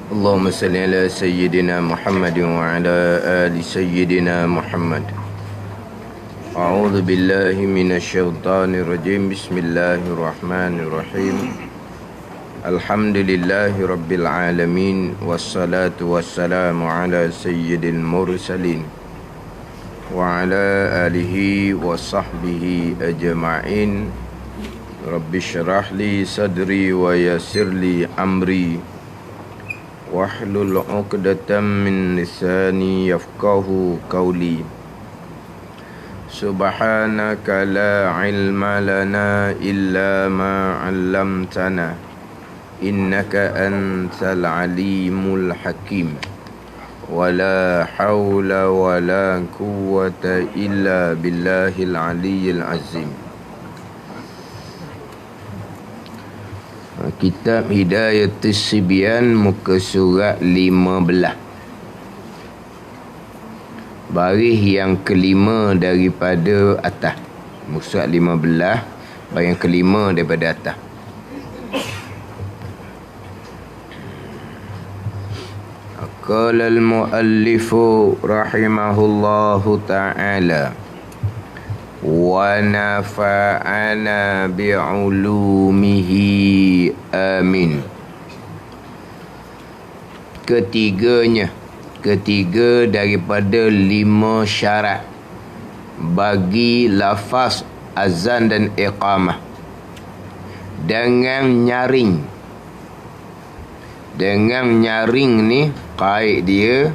اللهم صل على سيدنا محمد وعلى آل سيدنا محمد. أعوذ بالله من الشيطان الرجيم. بسم الله الرحمن الرحيم. الحمد لله رب العالمين، والصلاة والسلام على سيد المرسلين وعلى آله وصحبه أجمعين. رب اشرح لي صدري ويسر لي أمري واحلل عقدة من لساني يفقهوا قولي. سبحانك لا علم لنا إلا ما علمتنا إنك أنت العليم الحكيم. ولا حول ولا قوة إلا بالله العلي العظيم. Kitab Hidayatus Sibyan, muka surat 15. Baris yang kelima daripada atas. Muka surat 15, baris yang kelima daripada atas. Qala al-muallifu rahimahullahu ta'ala wa nafa'ana bi'ulumihi amin. Ketiga daripada 5 syarat bagi lafaz azan dan iqamah dengan nyaring ni kaid dia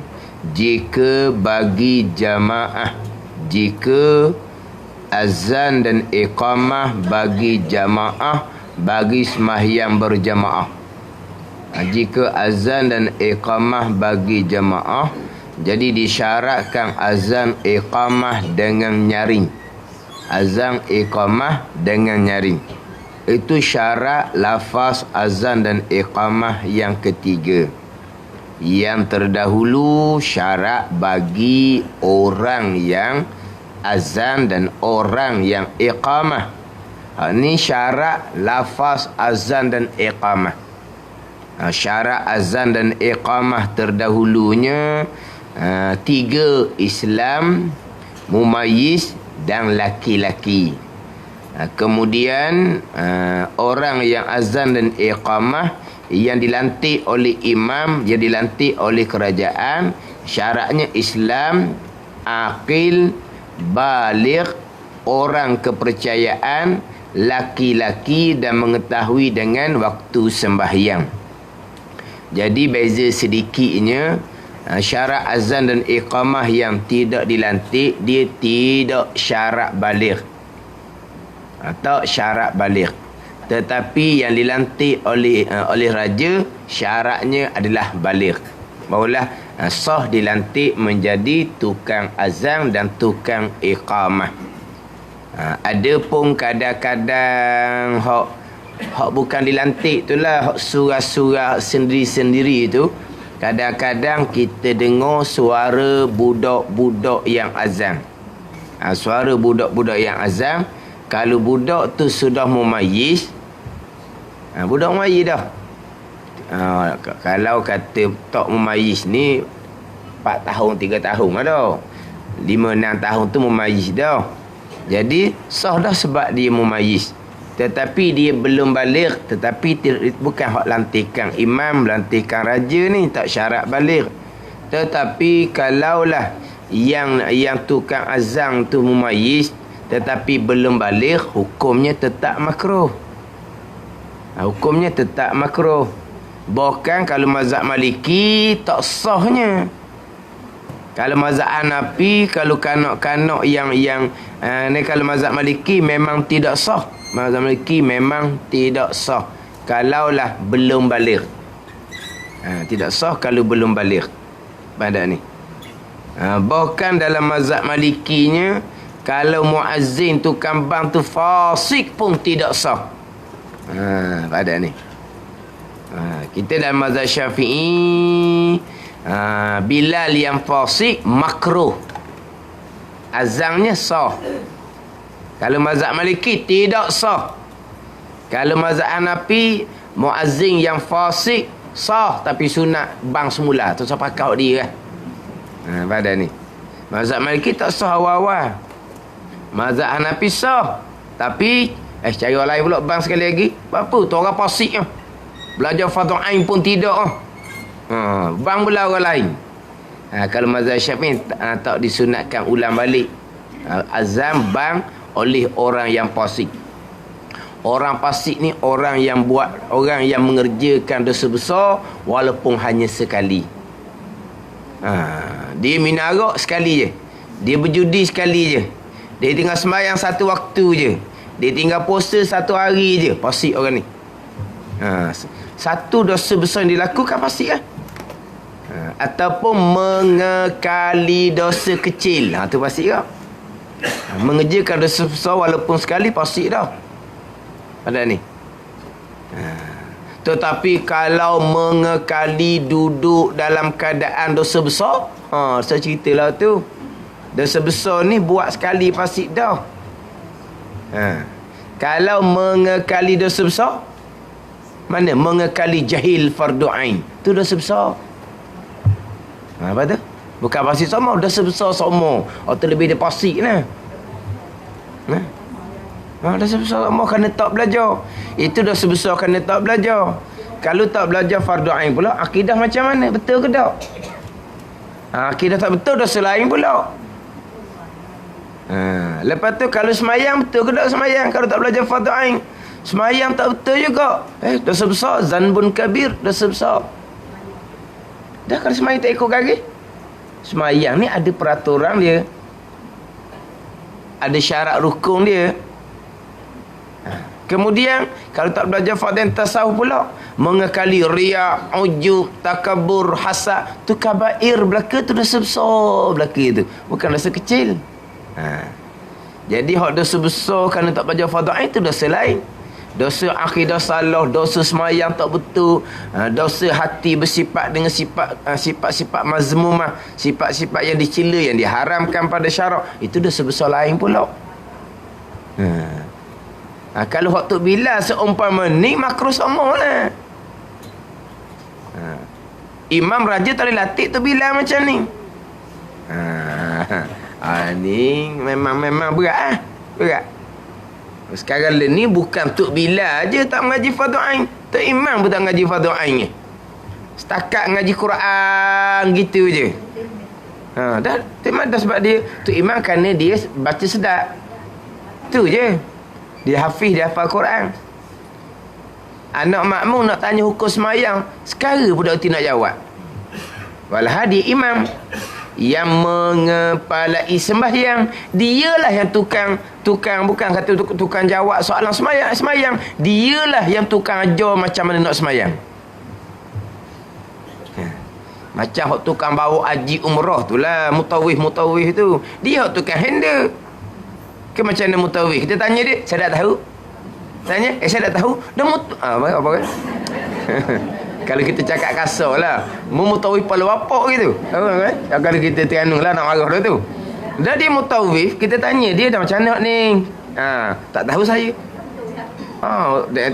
jika bagi jamaah, jika azan dan iqamah bagi jamaah, bagi sembahyang berjamaah. Jika azan dan iqamah bagi jamaah, jadi disyaratkan azan iqamah dengan nyaring. Azan iqamah dengan nyaring. Itu syarat lafaz azan dan iqamah yang ketiga. Yang terdahulu syarat bagi orang yang azan dan orang yang iqamah. Ini syarat lafaz azan dan iqamah. Syarat azan dan iqamah terdahulunya 3: Islam, mumayyiz dan laki-laki. Kemudian orang yang azan dan iqamah yang dilantik oleh imam, yang dilantik oleh kerajaan, syaratnya Islam, aqil, baligh, orang kepercayaan, laki-laki dan mengetahui dengan waktu sembahyang. Jadi beza sedikitnya, syarat azan dan iqamah yang tidak dilantik, dia tidak syarat baligh atau syarat baligh. Tetapi yang dilantik oleh raja, syaratnya adalah baligh. Barulah sah dilantik menjadi tukang azan dan tukang iqamah. Ada pun kadang-kadang hak bukan dilantik itulah, hak surah-surah sendiri-sendiri itu, kadang-kadang kita dengar suara budak-budak yang azan. Suara budak-budak yang azan, kalau budak tu sudah mumayyiz, budak mumayyiz dah. Kalau kata tak mumayyiz ni 4 tahun 3 tahun dah, 5-6 tahun tu mumayyiz dah. Jadi sah dah sebab dia mumayyiz. Tetapi dia belum baligh, tetapi bukan hak lantikan imam, lantikan raja ni tak syarat baligh. Tetapi kalaulah yang tukang azan tu mumayyiz tetapi belum baligh, hukumnya tetap makruh. Hukumnya tetap makruh. Bahkan kalau mazhab Maliki tak sahnya. Kalau mazhab Hanafi, kalau kanak-kanak yang ni, kalau mazhab Maliki memang tidak sah. Mazhab Maliki memang tidak sah kalaulah belum baligh. Tidak sah kalau belum baligh pada ni. Bahkan dalam mazhab Malikinya, kalau muazzin tukang bang tu fasik pun tidak sah. Pada ni. Kita dalam mazhab Syafi'i, Bilal yang fasik makruh, azannya sah. Kalau mazhab Maliki tidak sah. Kalau mazhab Hanafi, muazzin yang fasik Sah tapi sunat bang semula. Tu siapa kau dia kan. Pada ni. Mazhab Maliki tak sah awal-awal. Mazhab Hanafi sah. Tapi cara lain pula bang sekali lagi. Apa tu orang fasik ah. Belajar fardu ain pun tidak ah. Bang pula orang lain. Kalau mazhab Syafi'i tak disunatkan ulang balik. Azam bang oleh orang yang fasik. Orang fasik ni orang yang mengerjakan dosa besar walaupun hanya sekali. Dia minum arak sekali je. Dia berjudi sekali je. Dia tinggal sembahyang satu waktu je. Dia tinggal puasa satu hari je. Fasik orang ni. Satu dosa besar yang dilakukan fasik lah. Ataupun mengekali dosa kecil. Tu fasik tak? Mengerjakan dosa besar walaupun sekali fasik dah. Ada ni. Tetapi kalau mengekali duduk dalam keadaan dosa besar, saya ceritalah tu. Dosa besar ni buat sekali fasik dah. Kalau mengekali dosa besar, mana mengekali jahil fardu ain, tu dosa besar. Apa tu? Bukan fasik sama, dosa besar sama. Atau lebih dia fasik lah. Dosa besar sama kerana tak belajar. Itu dosa besar kerana tak belajar. Kalau tak belajar fardu ain pula, akidah macam mana? Betul ke tak? Akidah tak betul, dosa lain pula. Lepas tu kalau semayang, betul ke tak semayang? Kalau tak belajar fardu ain, semayang tak betul juga. Dosa besar, zanbun kabir, dosa besar. Dah kalau semayang tak ikut garis. Semayang ni ada peraturan dia. Ada syarat rukun dia. Kemudian kalau tak belajar fardhu tasawuf pula, mengekali riya, ujub, takabur, hasad, tu kabair belaka, tu dosa besar belaka tu, bukan dosa kecil. Jadi hak dosa besar kerana tak belajar fardhu ain tu dosa lain. Dosa akidah salah, dosa semayang tak betul, dosa hati bersifat dengan sifat-sifat mazmumah, sifat-sifat yang dicela, yang diharamkan pada syarak, itu dosa besar lain pula. Kalau waktu bila seumpama ni makruh sama lah. Imam Raja tak boleh latih tu bila macam ni. Ni memang berat ah. Berat. Sekarang ni bukan Tok Bila aje tak mengaji fardu ain. Tok Imam pun tak mengaji fardu ain. Setakat mengaji Quran gitu je. Dah dah sebab dia Tok Imam kerana dia baca sedap. Tu je. Dia hafiz, dia hafal Quran. Anak makmum nak tanya hukum semayang, sekarang budak tu nak jawab. Walhal dia imam yang mengepalai sembahyang, dialah yang tukang bukan kata tukang jawab soalan semayang, dialah yang tukang ajar macam mana nak semayang. Macam hak tukang bawa haji umrah tu lah, mutawif tu, dia hak tukang handle. Ke macam mana mutawif? Kita tanya dia, saya tak tahu. Tanya, saya tak tahu. Dah apa kan? Kalau kita cakap kasar lah, mutawif kepala bapak gitu. Kan? Kalau kita teranung lah nak marah dah tu. Dah dia mutawif, kita tanya dia dah macam mana ni? Tak tahu saya.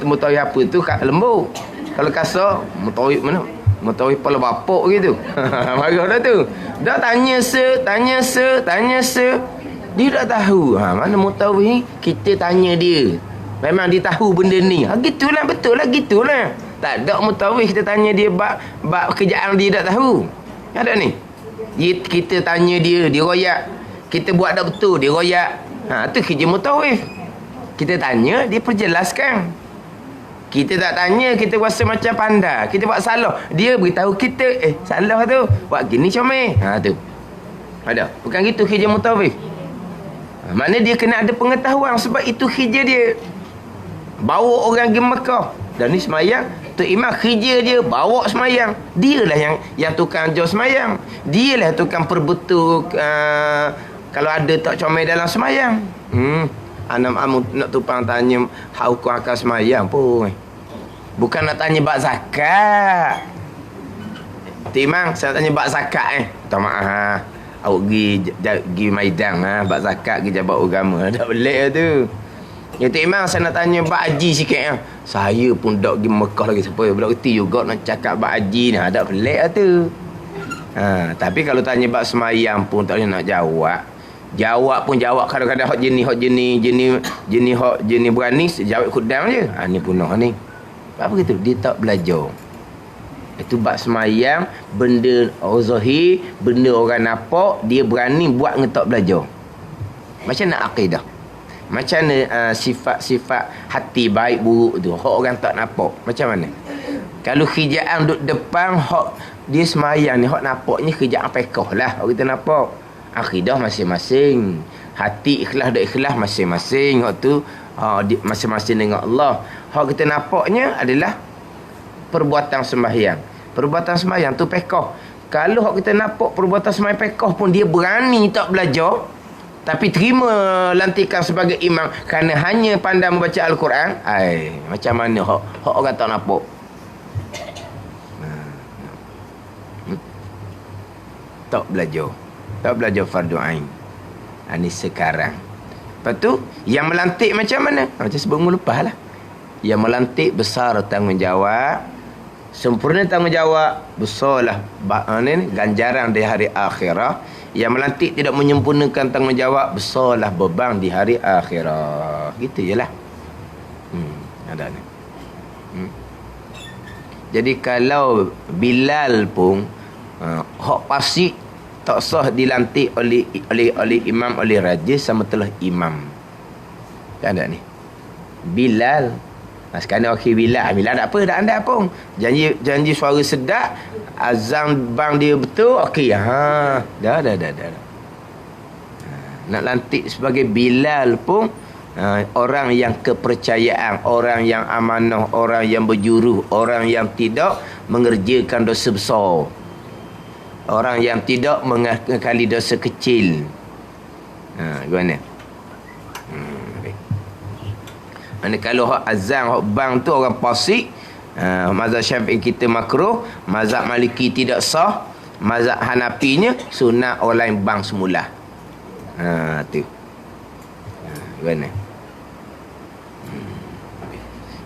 Mutawif apa tu kat lembu. Kalau kasar, mutawif mana? Mutawif kepala bapak gitu. Marah dah tu. Dah tanya se. Dia tak tahu. Mana mutawif, kita tanya dia. Memang dia tahu benda ni. Gitulah, betul lah, gitulah. Tak ada mutawif kita tanya dia bab kerjaan dia tak tahu. Ada ni. Kita tanya dia royak. Kita buat tak betul, dia royak. Tu kerja mutawif. Kita tanya, dia perjelaskan. Kita tak tanya, kita rasa macam pandai. Kita buat salah, dia beritahu kita, salah tu. Buat gini comel. Tu. Ada. Bukan gitu kerja mutawif. Mana dia kena ada pengetahuan sebab itu kerja dia. Bawa orang pergi Mekah. Dan ni semayang, Tok Imam kerja dia bawa semayang. Dialah yang tukang ajar semayang. Dialah tukang perbetul kalau ada tak comel dalam semayang. Anak nak tupang tanya hak hukum akal semayang pun. Bukan nak tanya bab zakat. Tok Imam, saya tanya bab zakat Tak maaf. Awak pergi maidan bab zakat ke jabat agama. Tak boleh tu. Ya Tok Imam, saya nak tanya bab haji sikit ya. Saya pun dak pergi Mekah lagi supaya budak reti juga nak cakap bab haji ni. Ada pelik lah tu. Tapi kalau tanya bab semayang pun tak boleh nak jawab. Jawab pun jawab kadang-kadang hak jenis berani jawab kudang je. Ni punah ni. Apa gitu? Dia tak belajar. Itu bab semayang, benda zahir, benda orang nampak, dia berani buat ngetak belajar. Macam nak akidah. Macam mana sifat-sifat hati baik buruk tu, hak orang tak nampak. Macam mana? Kalau kerjaan duduk depan, hak dia semayang ni, hak nampaknya kerjaan fiqh lah. Hak kita nampak. Akidah masing-masing. Hati ikhlas dan ikhlas masing-masing. Hak tu masing-masing dengan Allah. Hak kita nampaknya adalah perbuatan sembahyang. Perbuatan sembahyang tu fiqh. Kalau hak kita nampak perbuatan sembahyang fiqh pun dia berani tak belajar, tapi terima lantikan sebagai imam kerana hanya pandai membaca Al-Quran, macam mana hak orang tak nampak? Tak belajar fardu ain. Ini sekarang. Lepas tu yang melantik macam mana? Macam sebelum lepas lah. Yang melantik besar tanggungjawab, sempurna tanggungjawab, besarlah ganjaran di hari akhirat. Yang melantik tidak menyempurnakan tanggungjawab, besarlah beban di hari akhirat. Gitu je lah. Ada ni. Jadi kalau Bilal pun hak pasik tak sah dilantik oleh imam, oleh raja sama telah imam. Tak ada ni. Bilal, sekarang okey Bilal tak apa, tak ada pun. Janji suara sedap, azan bang dia betul, okey. Dah. Nak lantik sebagai Bilal pun orang yang kepercayaan, orang yang amanah, orang yang berjuruh, orang yang tidak mengerjakan dosa besar, orang yang tidak mengakali dosa kecil. Gimana? Kalau hak azan, hak bang tu orang fasik, mazhab Syafi'i kita makruh, mazhab Maliki tidak sah, mazhab Hanafinya sunat orang lain bang semula. Tu. Gimana?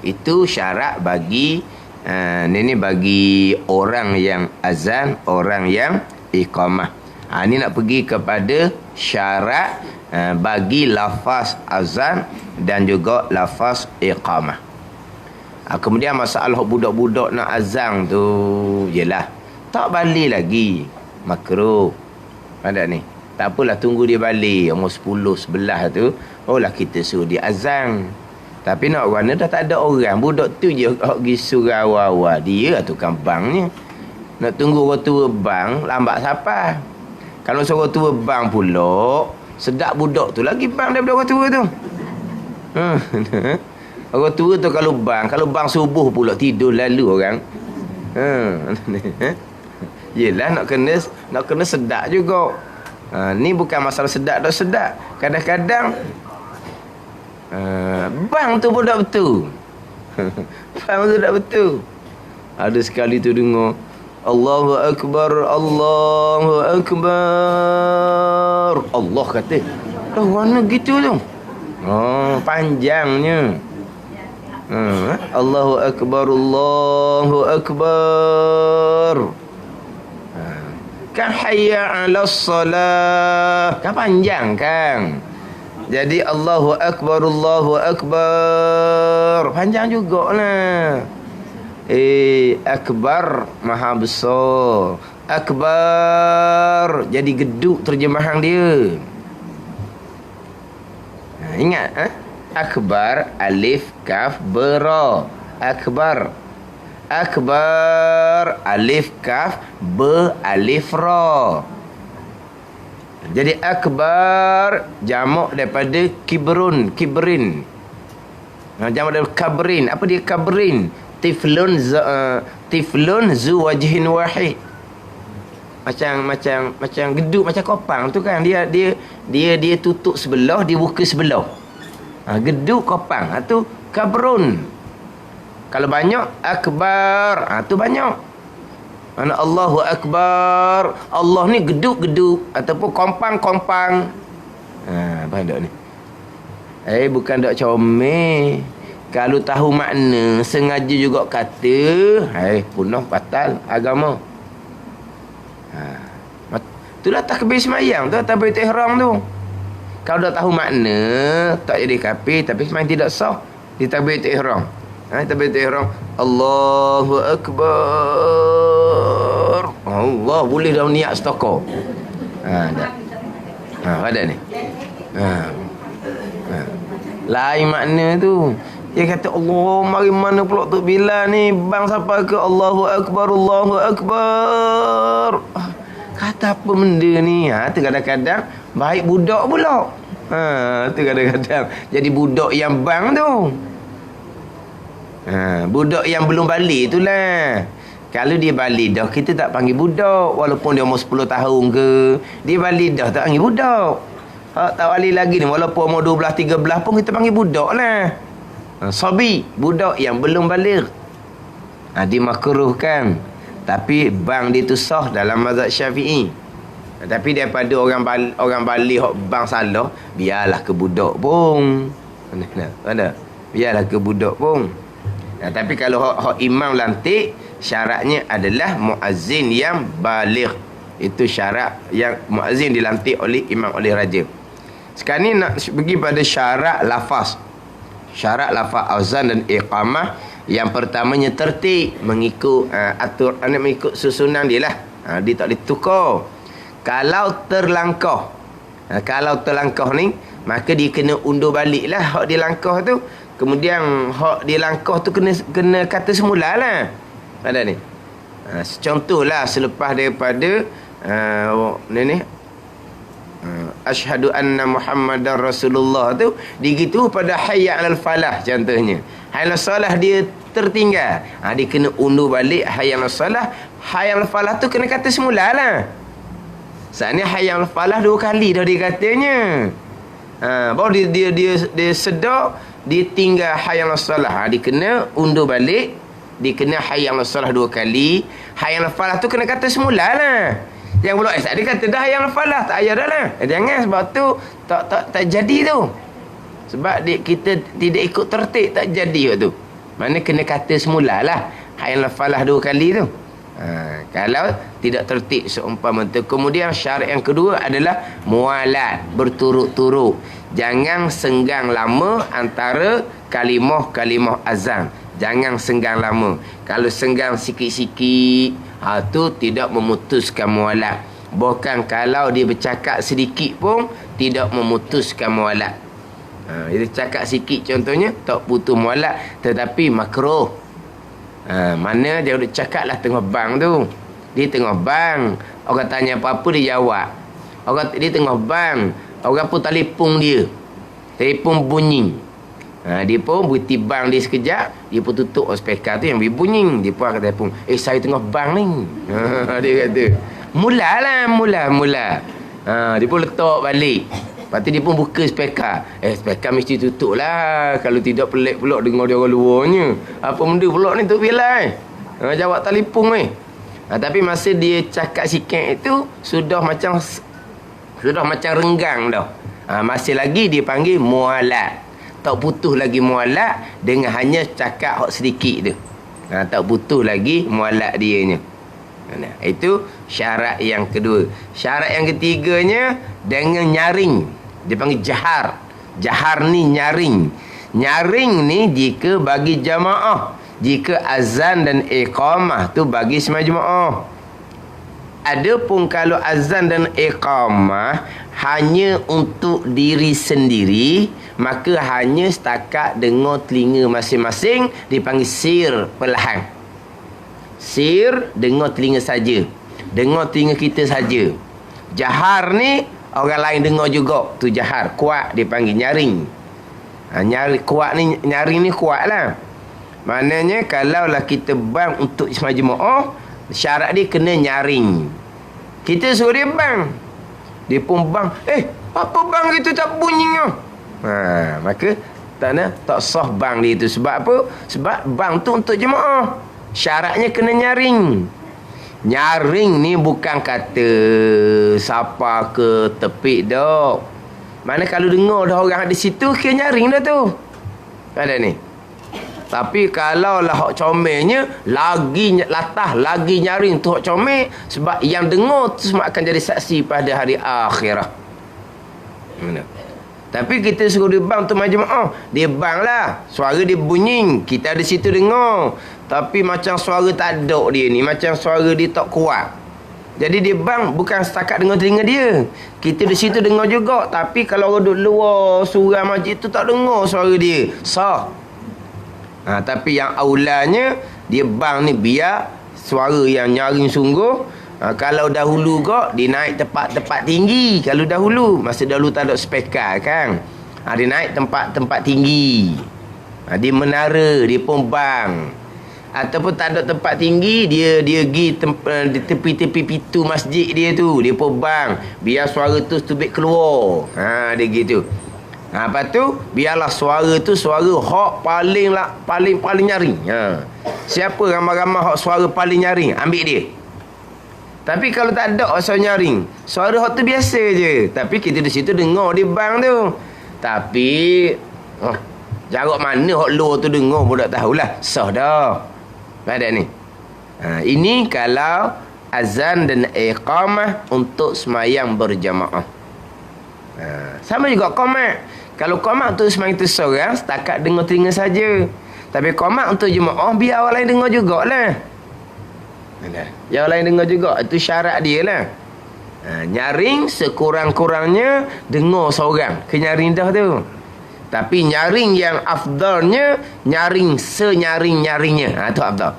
Itu syarat bagi ini bagi orang yang azan, orang yang iqamah. Ini nak pergi kepada syarat bagi lafaz azan dan juga lafaz iqamah. Kemudian masalah budak-budak nak azan tu, jelah tak balik lagi, makruh. Ada ni. Tak apalah, tunggu dia balik umur 10, 11 tu, lah kita suruh dia azan. Tapi nak warna dah tak ada orang. Budak tu je pergi surau awal. Dia tukang banknya. Nak tunggu orang tua bang, lambat siapa? Kalau suruh tua bang pula, sedap budak tu lagi bang daripada orang tua tu. Orang tua tu kalau bang subuh pula tidur lalu orang. Yelah nak kena sedap juga. Ni bukan masalah sedap tak sedap. Kadang-kadang bang tu pun tak betul. Bang tu tak betul. Ada sekali tu dengar Allahu Akbar, Allahu Akbar. Allah kata, dah warna gitu tu. Panjangnya. Allahu Akbar, Allahu Akbar. Kan hayya 'alas salah. Kan panjang kan. Jadi Allahu Akbar, Allahu Akbar. Panjang jugalah. Akbar maha besar. Akbar jadi geduk terjemahan dia. Ingat Akbar alif kaf bara. Akbar. Akbar alif kaf ba alif ra. Jadi akbar jamak daripada kibrin. Jamak daripada kabrin. Apa dia kabrin? Tiflun zu wajhin wahid. Macam geduk, macam kopang tu kan. Dia tutup sebelah, dia buka sebelah. Geduk kopang. Tu kabrun. Kalau banyak akbar, tu banyak. Mana Allahu Akbar. Allah ni geduk-geduk ataupun kompang-kompang. Apa dak ni? Bukan dok comel. Kalau tahu makna, sengaja juga kata, punah batal agama. Itulah takbir semayang tu, takbir ihram tu. Kalau dah tahu makna, tak jadi kafir, tapi semayang tidak sah. Di takbir ihram. Takbir ihram, Allahu Akbar. Allah boleh dah niat setokor. Dah. Ada ni. Lain makna tu. Dia kata Allah, mari mana pula tu bila ni bang siapa ke Allahu Akbar, Allahu Akbar. Kata apa benda ni? Tu kadang-kadang baik budak pula. Tu kadang-kadang jadi budak yang bang tu. Budak yang belum balik itulah. Kalau dia balik dah, kita tak panggil budak. Walaupun dia umur 10 tahun ke, dia balik dah, tak panggil budak. Tak balik lagi ni, walaupun umur 12, 13 pun kita panggil budak lah. Sabi, budak yang belum balik. Dimakruhkan. Tapi bang dia tu sah dalam mazhab Syafi'i. Tapi daripada orang balik bang salah, biarlah ke budak pun. Mana? Biarlah ke budak pun. Tapi kalau hak imam lantik, syaratnya adalah muazzin yang baligh. Itu syarat yang muazzin dilantik oleh imam, oleh raja. Sekarang ni nak pergi pada syarat lafaz. Syarat lafaz azan dan iqamah. Yang pertamanya tertib, mengikut mengikut susunan dia lah. Dia tak ditukar. Kalau terlangkah ni, maka dia kena undur balik lah hak dia langkah tu. Kemudian hak dia langkah tu kena kata semula lah. Ada ni. Contohlah selepas daripada asyhadu anna Muhammadar Rasulullah tu, digitu pada hayya 'alal falah contohnya. Hayya 'alal salah dia tertinggal. Dia kena undur balik hayya 'alal salah. Hayya 'alal falah tu kena kata semula lah. Saatnya hayya 'alal falah 2 kali dah dia katanya. Baru dia sedar, dia tinggal hayya 'alal salah. Dia kena undur balik, dia kena hayya 'alal salah 2 kali. Hayya 'alal falah tu kena kata semula lah. Yang pula dia kata dah hayya 'alal falah, tak payah dah lah. Jangan, sebab tu tak jadi tu. Sebab kita tidak ikut tertib, tak jadi tu. Mana kena kata semula lah hayya 'alal falah 2 kali tu. Kalau tidak tertib seumpama tu. Kemudian syarat yang kedua adalah mualat, berturut-turut. Jangan senggang lama antara kalimah azan. Jangan senggang lama. Kalau senggang sikit-sikit, tu tidak memutuskan mualat. Bahkan kalau dia bercakap sedikit pun tidak memutuskan mualat. Dia cakap sikit contohnya, tak putus mualat, tetapi makruh. Mana dia duduk cakap lah tengah bang tu. Dia tengah bang, orang tanya apa-apa dia jawab. Dia tengah bang, orang pun telefon dia. Telefon bunyi. Dia pun berhenti bang dia sekejap, dia pun tutup speaker tu yang bunyi. Dia pun akan telefon, saya tengah bang ni. Dia kata, mula. Dia pun letak balik. Lepas tu dia pun buka speaker. Speaker mesti tutup lah. Kalau tidak pelik pula dengar dia orang luarnya. Apa benda pula ni tu bila jawab telefon ni. Tapi masa dia cakap sikit itu sudah macam renggang dah. Masih lagi dia panggil mualat. Tak putus lagi mualat dengan hanya cakap hak sedikit tu. Tak putus lagi mualat dianya. Itu syarat yang kedua. Syarat yang ketiganya dengan nyaring. Dia panggil jahar. Jahar ni nyaring. Nyaring ni jika bagi jamaah. Jika azan dan iqamah tu bagi semua jemaah. Adapun kalau azan dan iqamah hanya untuk diri sendiri, maka hanya setakat dengar telinga masing-masing, dipanggil sir perlahan. Sir, dengar telinga saja. Dengar telinga kita saja. Jahar ni orang lain dengar juga. Tu jahar. Kuat dipanggil nyaring. Kuat ni, nyaring ni kuat lah. Maknanya kalaulah kita bang untuk semua jemaah, syarat dia kena nyaring. Kita suruh dia bang, dia pun bang. Apa bang itu tak bunyi ke? Maka tak sah bang dia itu. Sebab apa? Sebab bang tu untuk jemaah. Syaratnya kena nyaring. Nyaring ni bukan kata siapa ke tepik dah. Mana kalau dengar dah orang di situ, kira nyaring dah tu. Ada ni. Tapi kalau lah hak comelnya, lagi latah, lagi nyaring tu hak comel. Sebab yang dengar tu semua akan jadi saksi pada hari akhirah. Mana? Tapi kita suruh dia bang tu majmu'ah. Dia bang lah. Suara dia bunyi. Kita di situ dengar. Tapi macam suara tak ada dia ni. Macam suara dia tak kuat. Jadi dia bang bukan setakat dengar telinga dia. Kita di situ dengar juga. Tapi kalau orang duduk luar surau masjid tu tak dengar suara dia. Sah. Tapi yang aulanya dia bang ni biar suara yang nyaring sungguh. Kalau dahulu kok dia naik tempat-tempat tinggi. Kalau dahulu, masa dahulu tak ada speaker kan. Dia naik tempat-tempat tinggi. Dia menara, dia pun bang. Ataupun tak ada tempat tinggi, dia pergi di tepi-tepi pintu masjid dia tu, dia pun bang. Biar suara tu tubik keluar. Dia gitu. Lepas tu biarlah suara tu suara hak paling nyaring. Siapa ramai-ramai hak suara paling nyaring, ambil dia. Tapi kalau tak ada suara nyaring, suara hak tu biasa je. Tapi kita di situ dengar dia bang tu. Tapi jarak mana hak luar tu dengar pun tak tahulah. Sah dah. Ada ni. Ini kalau azan dan iqamah untuk semayang berjamaah. Sama juga qamat. Kalau qamat tu semayang tu seorang, setakat dengar telinga saja. Tapi qamat untuk jemaah, biar orang lain dengar jugalah. Yang orang lain dengar juga. Itu syarat dia lah. Nyaring sekurang-kurangnya dengar seorang. Kenyaring dah tu. Tapi nyaring yang afdalnya, nyaring senyaring-nyaringnya. Itu afdal.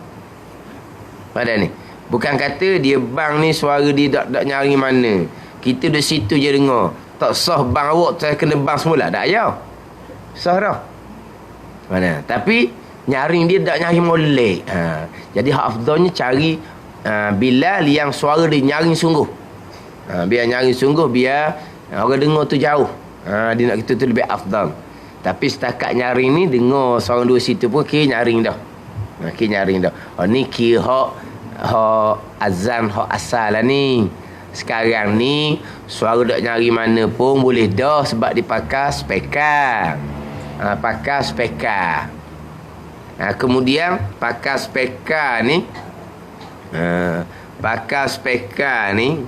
Pada ni. Bukan kata dia bang ni suara dia tak nyaring mana. Kita di situ je dengar. Tak sah bang awak, saya kena bang semula. Tak payah. Sah dah. Mana? Tapi nyaring dia tak nyaring molek. Jadi hak afdalnya cari Bilal yang suara dia nyaring sungguh. Biar nyaring sungguh, biar orang dengar tu jauh. Dia nak kita tu lebih afdal. Tapi setakat nyaring ni, dengar seorang dua situ pun kira nyaring dah. Kira nyaring dah. Ni kira hak azan, hak asal lah ni. Sekarang ni suara tak nyari mana pun boleh dah, sebab dipakai speaker. Pakai speaker. Kemudian pakai speaker ni,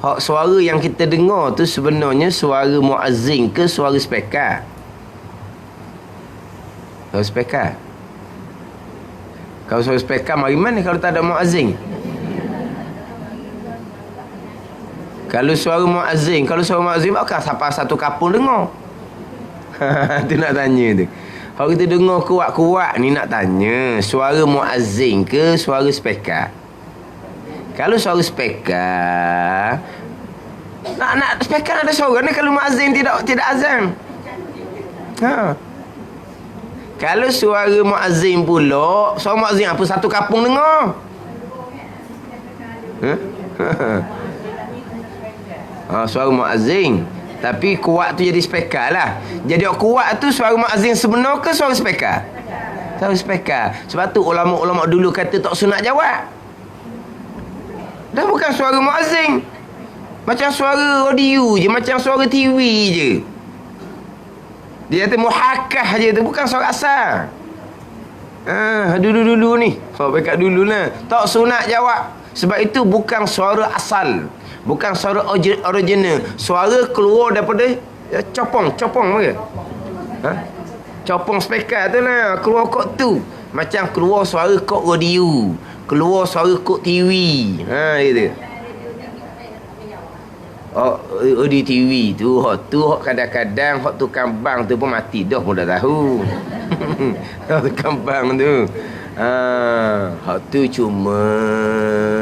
hak suara yang kita dengar tu sebenarnya suara muazzin ke suara speaker? Suara speaker. Kalau suara speaker mari mana kalau tak ada muazzin? Kalau suara muazzin, bakal siapa satu kampung dengar. Tu nak tanya tu. Kalau kita dengar kuat-kuat ni, nak tanya suara muazzin ke suara speaker? Kalau suara speaker, nak speaker ada suara ni. Kalau muazzin tidak azan. Kalau suara muazzin pula, suara muazzin apa satu kampung dengar? Suara muazzin, tapi kuat tu jadi speaker lah. Jadi kuat tu suara muazzin sebenar ke suara speaker? Suara speaker. Sebab tu ulama-ulama dulu kata tak sunat jawab. Dah bukan suara muazzin, macam suara audio je, macam suara TV je. Dia kata muhakkah je tu, bukan suara asal. Dulu-dulu ni, kat dulu lah, tak sunat jawab. Sebab itu bukan suara asal, bukan suara original. Suara keluar daripada copong apa? Copong speaker tu lah, keluar kod tu. Macam keluar suara kod radio, keluar suara kod TV. Gitu. Di TV tu, kadang-kadang hak tukang bang tu pun mati dah pun dah tahu. Tukang bang tu. Hak tu cuma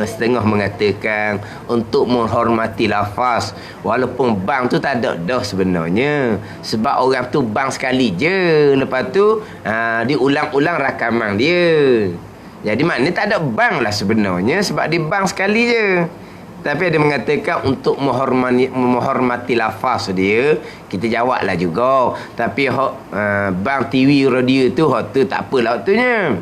setengah mengatakan untuk menghormati lafaz. Walaupun bang tu tak ada dah sebenarnya. Sebab orang tu bang sekali je. Lepas tu diulang-ulang rakaman dia. Jadi maknanya tak ada bang lah sebenarnya, sebab dia bang sekali je. Tapi ada mengatakan untuk menghormati lafaz dia, kita jawab lah juga. Tapi bang TV radio tu, hak tu tak apalah waktunya.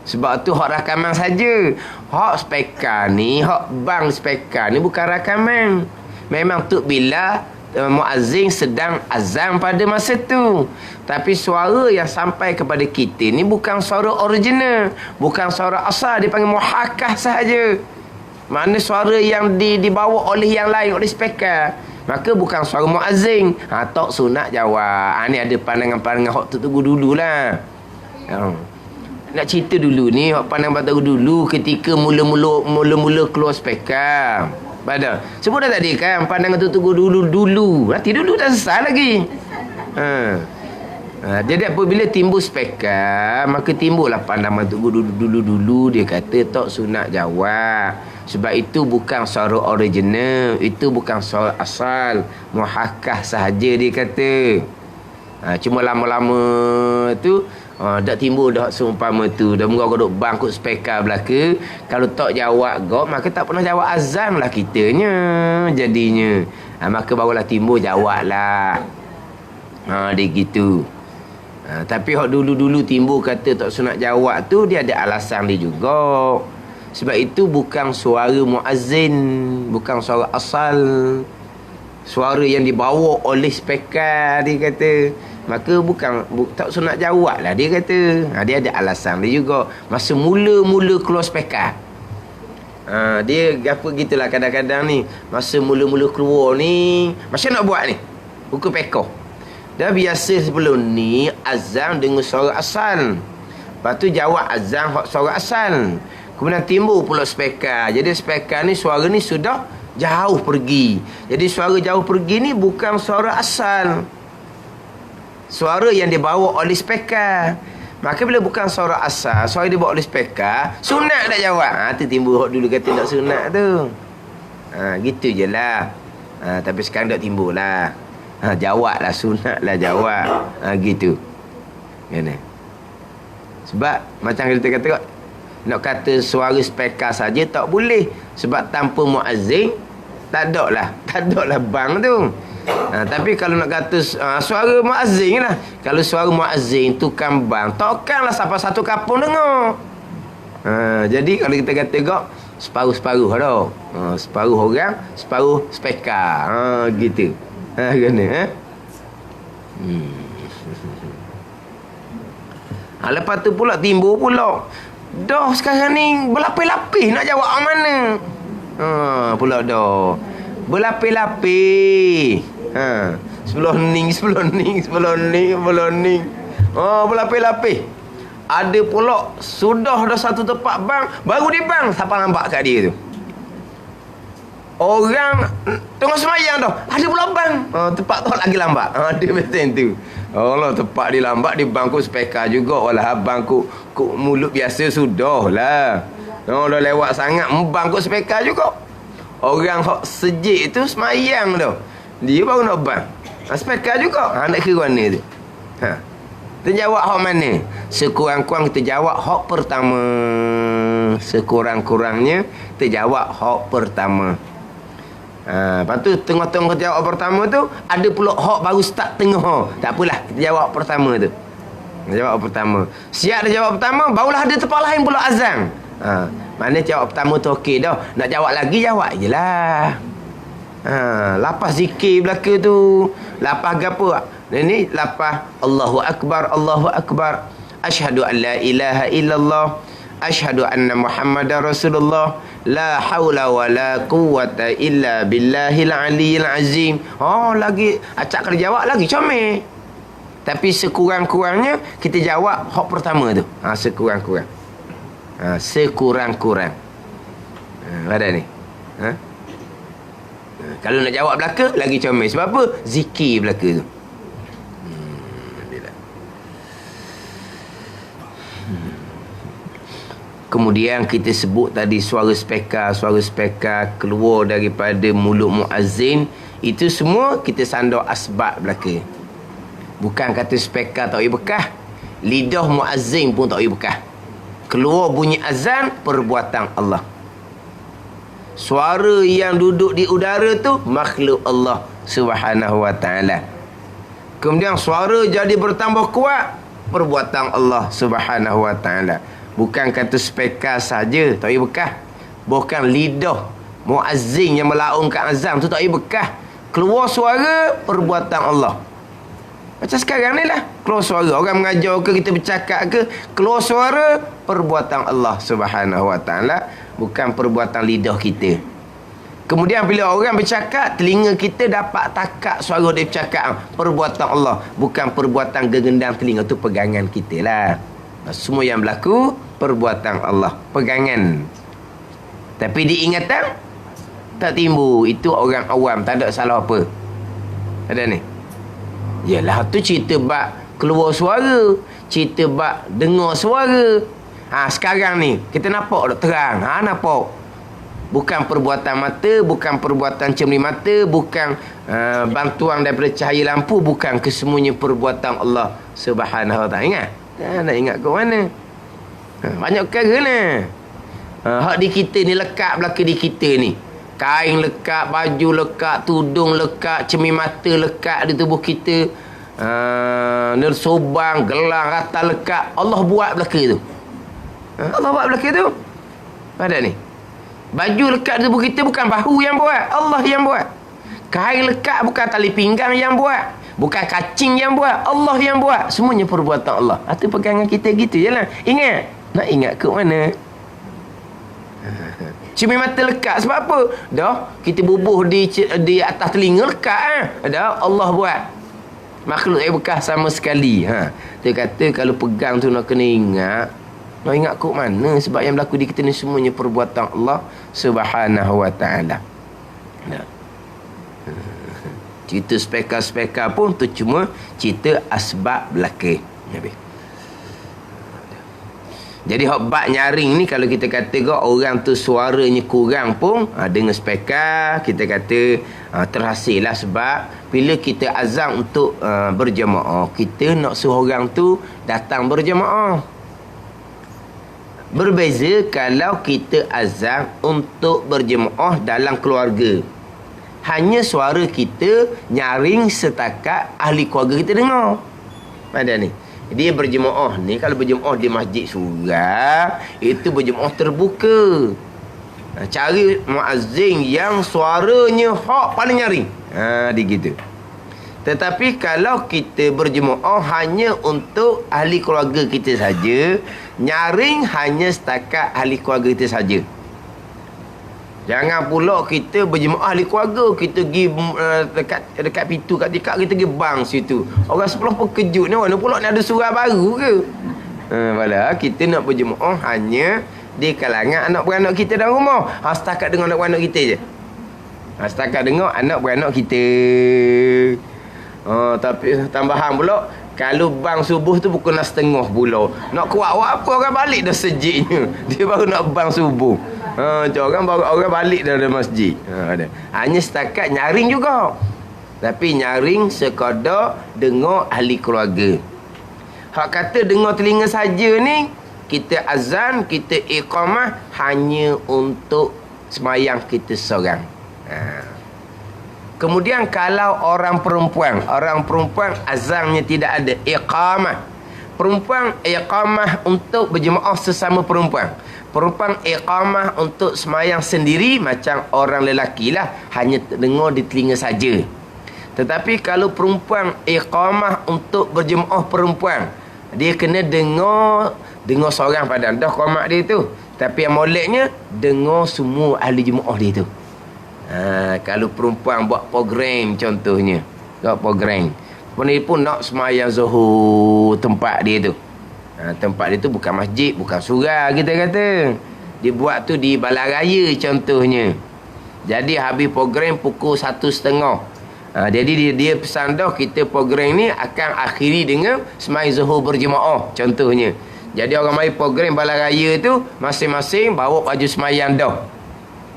Sebab tu hak rakaman saja. Hak speaker ni, hak bang speaker ni bukan rakaman. Memang tu bila muazzin sedang azan pada masa tu. Tapi suara yang sampai kepada kita ni bukan suara original, bukan suara asal, dipanggil muhakkah sahaja. Mana suara yang dibawa oleh yang lain, oleh speaker. Maka bukan suara muazzin. Tok sunat jawab. Ni ada pandangan-pandangan hak tu tunggu dululah. Nak cerita dulu ni, hak pandang baru dulu ketika mula-mula keluar speaker. Pada sebut dah tadi kan, pandangan tu tunggu dulu. Nanti dulu dah selesai lagi. Jadi apabila timbul speaker, maka timbullah pandangan tunggu dulu. Dia kata tok sunat jawab. Sebab itu bukan suara original, itu bukan suara asal, muhakkah sahaja dia kata. Cuma lama-lama tu dah timbul dah seumpama tu. Dah mula duk bangkut speaker belaka. Kalau tak jawab gok, maka tak pernah jawab azan lah kitanya. Jadinya maka barulah timbul jawab lah. Dia gitu. Tapi hak dulu-dulu timbul kata tak sunat jawab tu, dia ada alasan dia juga. Sebab itu bukan suara muazzin, bukan suara asal, suara yang dibawa oleh speaker dia kata. Maka tak sunat jawab lah dia kata. Dia ada alasan dia juga. Masa mula-mula keluar speaker, dia apa gitulah kadang-kadang ni. Masa mula-mula keluar ni, macam nak buat ni, buku pekor. Dah biasa sebelum ni azan dengan suara asal. Lepas tu jawab azan suara asal. Kemudian timbul pula speaker. Jadi speaker ni suara ni sudah jauh pergi. Jadi suara jauh pergi ni bukan suara asal, suara yang dibawa oleh speaker. Maka bila bukan suara asal, suara dibawa oleh speaker, sunat tak jawab. Tu timbul hak dulu kata nak sunat tu. Gitu je lah. Tapi sekarang dah timbul lah. Jawab lah, sunat lah jawab. Gitu. Gini. Sebab macam kita kata, nak kata suara speaker saja tak boleh. Sebab tanpa muazzin tak ada lah bang tu. Tapi kalau nak kata suara muazzin lah, kalau suara muazzin tu kan bang, takkanlah sampai satu kampung dengar. Jadi kalau kita kata gak separuh-separuh dah. Separuh orang, separuh speaker. Gitu. Kena lepas tu pula timbul pula. Dah sekarang ni berlapis-lapis nak jawab mana. Pula dah berlapis-lapis. Sebelah ni. Berlapis-lapis. Ada pula sudah dah satu tempat bang, baru dia bang, siapa nampak kat dia tu. Orang tengah semayang dah, ada pula bang. Tempat tu lagi lambat. Dia macam tu. Allah, tempat dia lambat, dia bangkut speaker juga. Walah bangkut mulut biasa sudah lah. Dah lewat sangat, bangkut speaker juga. Orang sejik tu semayang dah, dia baru nak bang. Speaker juga. Nak kira mana tu? Kita jawab hak mana? Sekurang-kurang kita jawab hak pertama. Sekurang-kurangnya kita jawab hak pertama. Lepas tu tengah-tengah jawab pertama tu, ada pula hak baru start tengah. Tak apalah, kita jawab pertama tu. Jawab pertama. Siap dah jawab pertama, barulah ada tempat lain pula azan. Mana jawab pertama tu okey dah. Nak jawab lagi, jawab je lah. Lapas zikir belaka tu. Lapas apa? Ini lapas Allahu Akbar, Allahu Akbar. Asyhadu an la ilaha illallah. Asyhadu anna Muhammadar Rasulullah. La haula wa la quwwata illa billahil aliyyil azim. Lagi acak kena jawab lagi comel. Tapi sekurang-kurangnya kita jawab hak pertama tu. Sekurang-kurang. Sekurang-kurang. Ada ni. Kalau nak jawab belaka lagi comel. Sebab apa? Zikir belaka tu. Kemudian kita sebut tadi suara speaker keluar daripada mulut muazzin. Itu semua kita sandar asbab belaka. Bukan kata speaker tak boleh bekah, lidah muazzin pun tak boleh bekah. Keluar bunyi azan, perbuatan Allah. Suara yang duduk di udara tu makhluk Allah Subhanahu wa ta'ala. Kemudian suara jadi bertambah kuat, perbuatan Allah Subhanahu wa ta'ala. Bukan kata speaker saja tak boleh bekah. Bukan lidah muazzin yang melaungkan azan tu tak boleh bekah. keluar suara perbuatan Allah. Macam sekarang ni lah, keluar suara orang mengajar ke, kita bercakap ke, keluar suara perbuatan Allah Subhanahu Wa Taala, bukan perbuatan lidah kita. Kemudian bila orang bercakap, telinga kita dapat takak suara dia bercakap, perbuatan Allah, bukan perbuatan gegendang telinga, tu pegangan kita lah. Semua yang berlaku perbuatan Allah, pegangan. Tapi diingatan tak timbul. Itu orang awam, tak ada salah apa. Ada ni. Yalah, tu cerita bab keluar suara, cerita bab dengar suara. Sekarang ni kita nampak dah terang. Nampak. Bukan perbuatan mata, bukan perbuatan cermin mata, bukan bantuan daripada cahaya lampu, bukan, kesemuanya perbuatan Allah Subhanahu Wa Taala. Ingat? Nak ingat ke mana? Banyak perkara ni. Hak di kita ni, lekat belakang di kita ni. Kain lekat, baju lekat, tudung lekat, cermin mata lekat di tubuh kita. Nersobang, gelang, rata lekat. Allah buat belakang tu. Allah buat belakang tu. Ada ni. Baju lekat di tubuh kita, bukan bahu yang buat, Allah yang buat. Kain lekat, bukan tali pinggang yang buat, bukan kacing yang buat, Allah yang buat. Semuanya perbuatan Allah. Itu pegangan kita gitu je lah. Ingat. Nak ingat ke mana? Cermin mata lekat sebab apa? Dah kita bubuh di atas telinga lekat. Dah Allah buat. Makhluk yang bekas sama sekali. Dia kata kalau pegang tu nak kena ingat. Nak ingat kok mana? Sebab yang berlaku di kita ni semuanya perbuatan Allah Subhanahu Wa Taala. Cerita speka-speka pun tu cuma cerita asbab belakang. Jadi hak bab nyaring ni, kalau kita kata orang tu suaranya kurang pun, dengan speka kita kata terhasillah. Sebab bila kita azam untuk berjemaah, kita nak suruh orang tu datang berjemaah. Berbeza kalau kita azam untuk berjemaah dalam keluarga. Hanya suara kita nyaring setakat ahli keluarga kita dengar. Ada ni. Dia berjemaah ni, kalau berjemaah di masjid surau, itu berjemaah terbuka. Cari muazzin yang suaranya hak paling nyaring. Dia gitu. Tetapi kalau kita berjemaah hanya untuk ahli keluarga kita saja, nyaring hanya setakat ahli keluarga kita saja. Jangan pula kita berjemaah ahli keluarga, kita pergi dekat pintu kat tikak, kita pergi bang situ. Orang sebelah pun kejut ni, mana pula ni ada surah baru ke? Padahal kita nak berjemaah hanya di kalangan anak beranak kita dalam rumah. Setakat dengar anak beranak kita je. Setakat dengar anak beranak kita. Tapi tambahan pula, kalau bang subuh tu pukul 6.30 pula. Nak kuat apa, orang balik dah sejiknya. Dia baru nak bang subuh. Orang balik dari masjid. Hanya setakat nyaring juga. Tapi nyaring sekadar dengar ahli keluarga. Hak kata dengar telinga saja ni, kita azan, kita iqamah hanya untuk semayang kita seorang. Kemudian kalau orang perempuan azannya tidak ada, iqamah. Perempuan iqamah untuk berjemaah sesama perempuan. Perempuan iqamah untuk semayang sendiri macam orang lelaki lah, hanya dengar di telinga saja. Tetapi kalau perempuan iqamah untuk berjemaah perempuan, dia kena dengar seorang pada dah qamat dia tu. Tapi yang moleknya dengar semua ahli jemaah dia tu. Kalau perempuan buat program contohnya, buat program, dia pun nak semayang zuhur tempat dia tu. Tempat dia tu bukan masjid, bukan surau kita kata. Dia buat tu di Balai Raya contohnya. Jadi habis program pukul 1.30. Jadi dia pesan dah, kita program ni akan akhiri dengan semayang zuhur berjemaah contohnya. Jadi orang main program Balai Raya tu, masing-masing bawa baju semayang dah.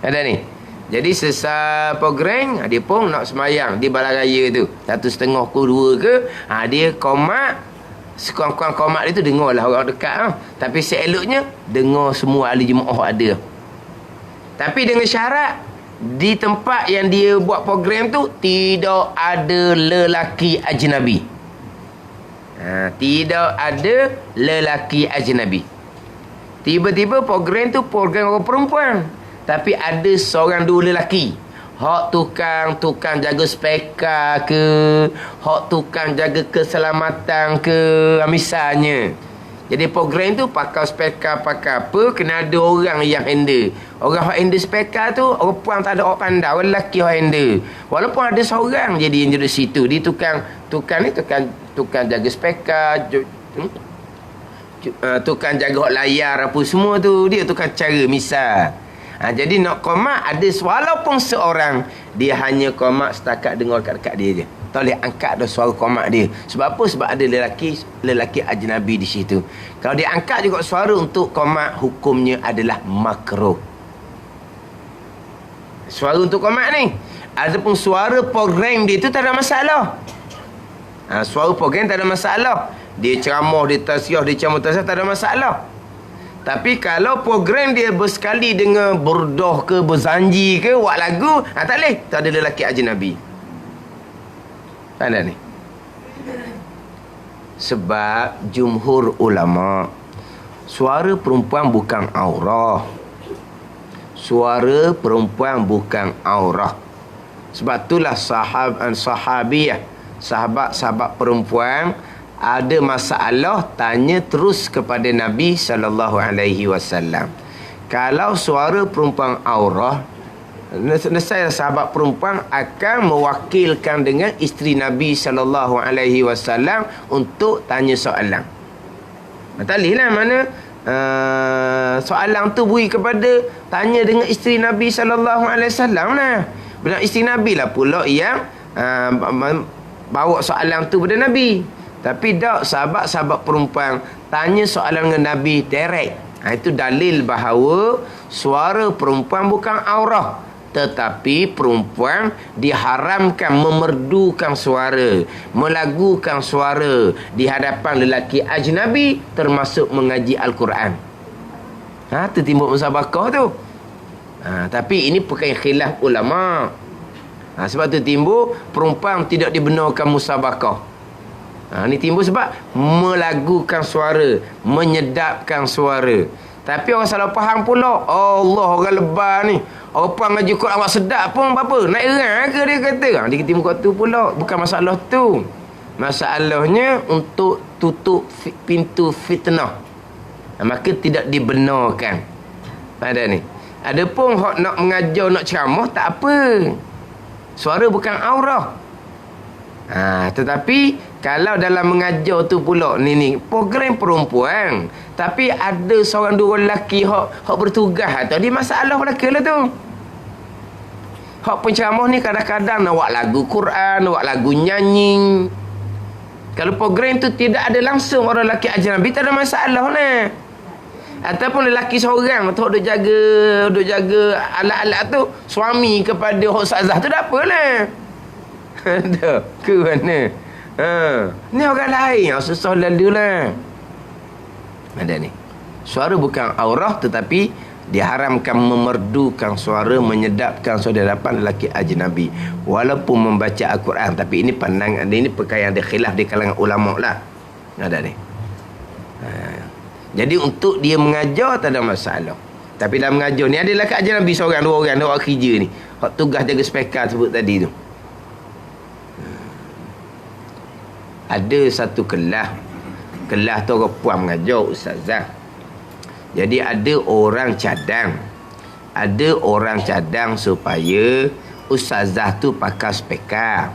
Ada ni. Jadi selesai program, dia pun nak semayang di Balai Raya tu. 1.30 ke 2 ke, dia komat. Sekurang-kurang komat dia tu dengar lah orang dekat. Tapi seeloknya dengar semua ahli jemaah ada. Tapi dengan syarat, di tempat yang dia buat program tu tidak ada lelaki ajnabi. Tidak ada lelaki ajnabi. Tiba-tiba program tu program orang perempuan, tapi ada seorang dua lelaki. Hak tukang jaga speka ke, hak tukang jaga keselamatan ke, misalnya. Jadi program tu pakai speka, pakai apa, kena ada orang yang handle. Orang yang handle speka tu, orang puan tak ada orang pandai, orang lelaki yang handle. Walaupun ada seorang jadi yang duduk situ, dia tukang jaga speka, tukang jaga hak layar apa semua tu, dia tukang cara misal. Jadi nak qomat ada, walaupun seorang, dia hanya qomat setakat dengar kat dia je. Tak boleh angkat dah suara qomat dia. Sebab apa? Sebab ada lelaki ajnabi di situ. Kalau dia angkat juga suara untuk qomat, hukumnya adalah makruh. Suara untuk qomat ni. Adapun suara program dia tu tak ada masalah. Suara program tak ada masalah. Dia ceramah, dia tasiah, dia ceramah tasiah, tak ada masalah. Tapi kalau program dia bersekali dengan burdah ke, berzanji ke, buat lagu, tak boleh. Tak ada lelaki ajnabi. Tanda ni. Sebab jumhur ulama, suara perempuan bukan aurah. Suara perempuan bukan aurah. Sebab itulah sahabiyah, sahabat-sahabat perempuan, ada masalah, tanya terus kepada Nabi SAW. Kalau suara perempuan aurah, nescaya sahabat perempuan akan mewakilkan dengan isteri Nabi SAW untuk tanya soalan. Talilah mana soalan tu beri kepada, tanya dengan isteri Nabi SAW lah. Benar, isteri Nabi lah pula yang bawa soalan tu pada Nabi. Tapi tak, sahabat-sahabat perempuan tanya soalan dengan Nabi direct. Itu dalil bahawa suara perempuan bukan aurah. Tetapi perempuan diharamkan memerdukan suara, melagukan suara di hadapan lelaki ajnabi, termasuk mengaji Al-Quran. Itu timbul musabakah tu. Tapi ini bukan khilaf ulama. Sebab tu timbul perempuan tidak dibenarkan musabakah. Ni timbul sebab melagukan suara, menyedapkan suara. Tapi orang salah faham pula. Allah, orang lebah ni, orang puan ngaji Quran awak sedap pun apa, naik erang ke dia kata. Dia timbul kat tu pula. Bukan masalah tu. Masalahnya untuk tutup pintu fitnah. Maka tidak dibenarkan. Ada ni. Adapun hak nak mengajar, nak ceramah, tak apa. Suara bukan aurah. Tetapi kalau dalam mengajar tu pula ni program perempuan, tapi ada seorang dua lelaki hak bertugas atau dia masalah belaka lah tu. Hak penceramah ni kadang-kadang nak buat lagu Quran, nak buat lagu nyanyi. Kalau program tu tidak ada langsung orang lelaki ajnabi, tak ada masalah lah. Ataupun lelaki seorang tu duk jaga alat-alat tu, suami kepada hak ustazah tu, tak apalah. Ada ke mana? Ni orang lain yang susah lalu lah. Ada ni. Suara bukan aurah, tetapi diharamkan memerdukan suara, menyedapkan suara di hadapan lelaki ajnabi walaupun membaca Al-Quran. Tapi ini pandangan, ini perkara yang ada khilaf di kalangan ulama lah. Ada ni. Jadi untuk dia mengajar tak ada masalah. Tapi dalam mengajar ni ada lelaki ajnabi seorang, dua orang, dua orang kerja ni, hak tugas jaga speka sebut tadi tu. Ada satu kelas tu orang puan mengajar ustazah. Jadi ada orang cadang supaya ustazah tu pakai speka.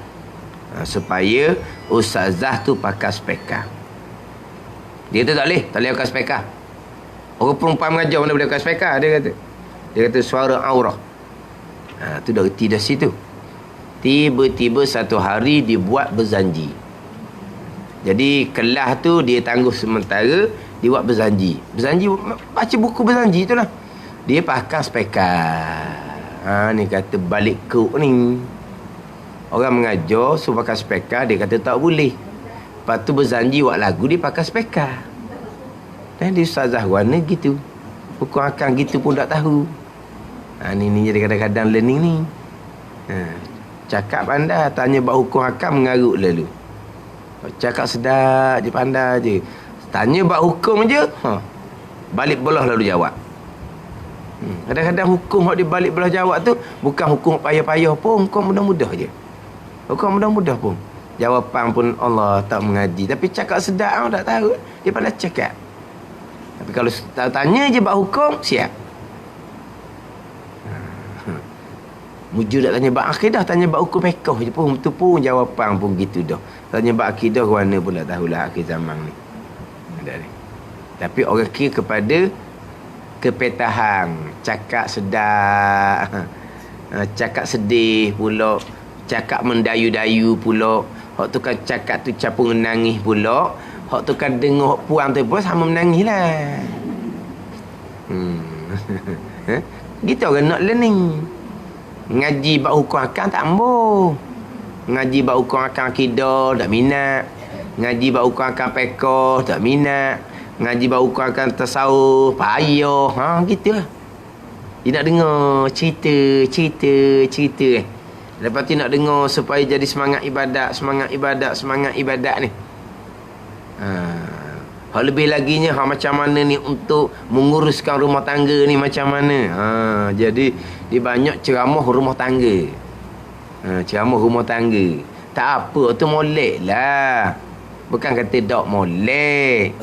Supaya ustazah tu pakai speka. Dia tu tak boleh pakai speka. Orang perempuan mengajar mana boleh pakai speka, dia kata suara aurah. Tu dah reti dah situ. Tiba-tiba satu hari dibuat berjanji. Jadi kelas tu dia tangguh sementara, dia buat berjanji. Berjanji, baca buku berjanji tu lah. Dia pakai speka. Ni kata balik kok ni. Orang mengajar suruh pakai speka, dia kata tak boleh. Lepas tu berjanji buat lagu, dia pakai speka. Dan dia ustazah warna gitu. Hukum akan gitu pun tak tahu. Ni jadi kadang-kadang learning ni. Cakap pandai, tanya bab hukum akam mengarut lalu. Cakap sedap je, pandai je. Tanya bab hukum je, balik belah lalu jawab. Kadang-kadang hukum hak di balik belah jawab tu bukan hukum payah-payah pun, hukum mudah-mudah je. Hukum mudah-mudah pun. Jawapan pun Allah tak mengaji. Tapi cakap sedap orang tak tahu. Dia pandai cakap. Tapi kalau tanya je bab hukum, siap. Mujur tak tanya bab akidah, tanya bab hukum fiqh je pun. Itu pun jawapan pun gitu dah. Tanya bab akidah ke mana pun tak tahulah akhir zaman ni. Ada ni. Tapi orang kira kepada kepetahan, cakap sedap, cakap sedih pula, cakap mendayu-dayu pula. Hak tu kan cakap tu capung menangis pula. Hak tu kan dengar puang tu pun sama menangis lah. Gitu orang nak learning. Ngaji bab hukum akal tak ambuh. Ngaji bab hukum akal akidah tak minat. Ngaji bab hukum akal fiqh tak minat. Ngaji bab hukum akal tasawuf payah. Gitu lah. Dia nak dengar cerita. Lepas tu nak dengar supaya jadi semangat ibadat ni. Hak lebih laginya macam mana ni untuk menguruskan rumah tangga ni macam mana. Jadi dia banyak ceramah rumah tangga. Ceramah rumah tangga. Tak apa tu molek lah. Bukan kata tak molek.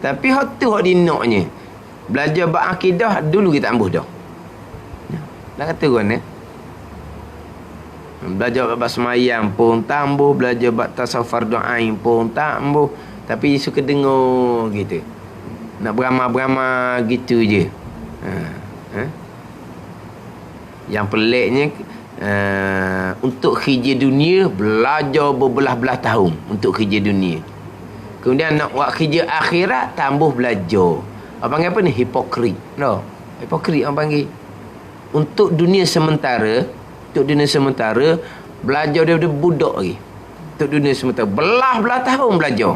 Tapi hak tu hak dinoknya. Belajar bab akidah dulu kita ambuh dah. Nak kata kan belajar bab semayang pun tak ambuh, belajar bab tasawuf fardu ain pun tak ambuh. Tapi suka dengar gitu. Nak beramah-beramah gitu je. Yang peliknya untuk kerja dunia belajar berbelah-belah tahun untuk kerja dunia. Kemudian nak buat kerja akhirat tambah belajar. Apa panggil apa ni? Hipokrit. No. Hipokrit orang panggil. Untuk dunia sementara, belajar daripada budak lagi. Untuk dunia sementara belah-belah tahun belajar.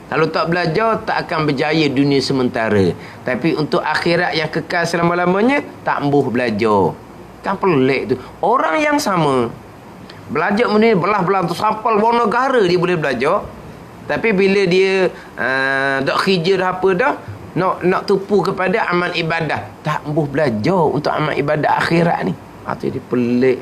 Kalau tak belajar, tak akan berjaya dunia sementara. Tapi untuk akhirat yang kekal selama-lamanya, tak embuh belajar. Kan pelik tu. Orang yang sama, belajar benda belah-belah tu sampai luar negara dia boleh belajar. Tapi bila dia dak kerja dah apa dah, nak tupu kepada amal ibadah, tak embuh belajar untuk amal ibadah akhirat ni. Itu dia pelik.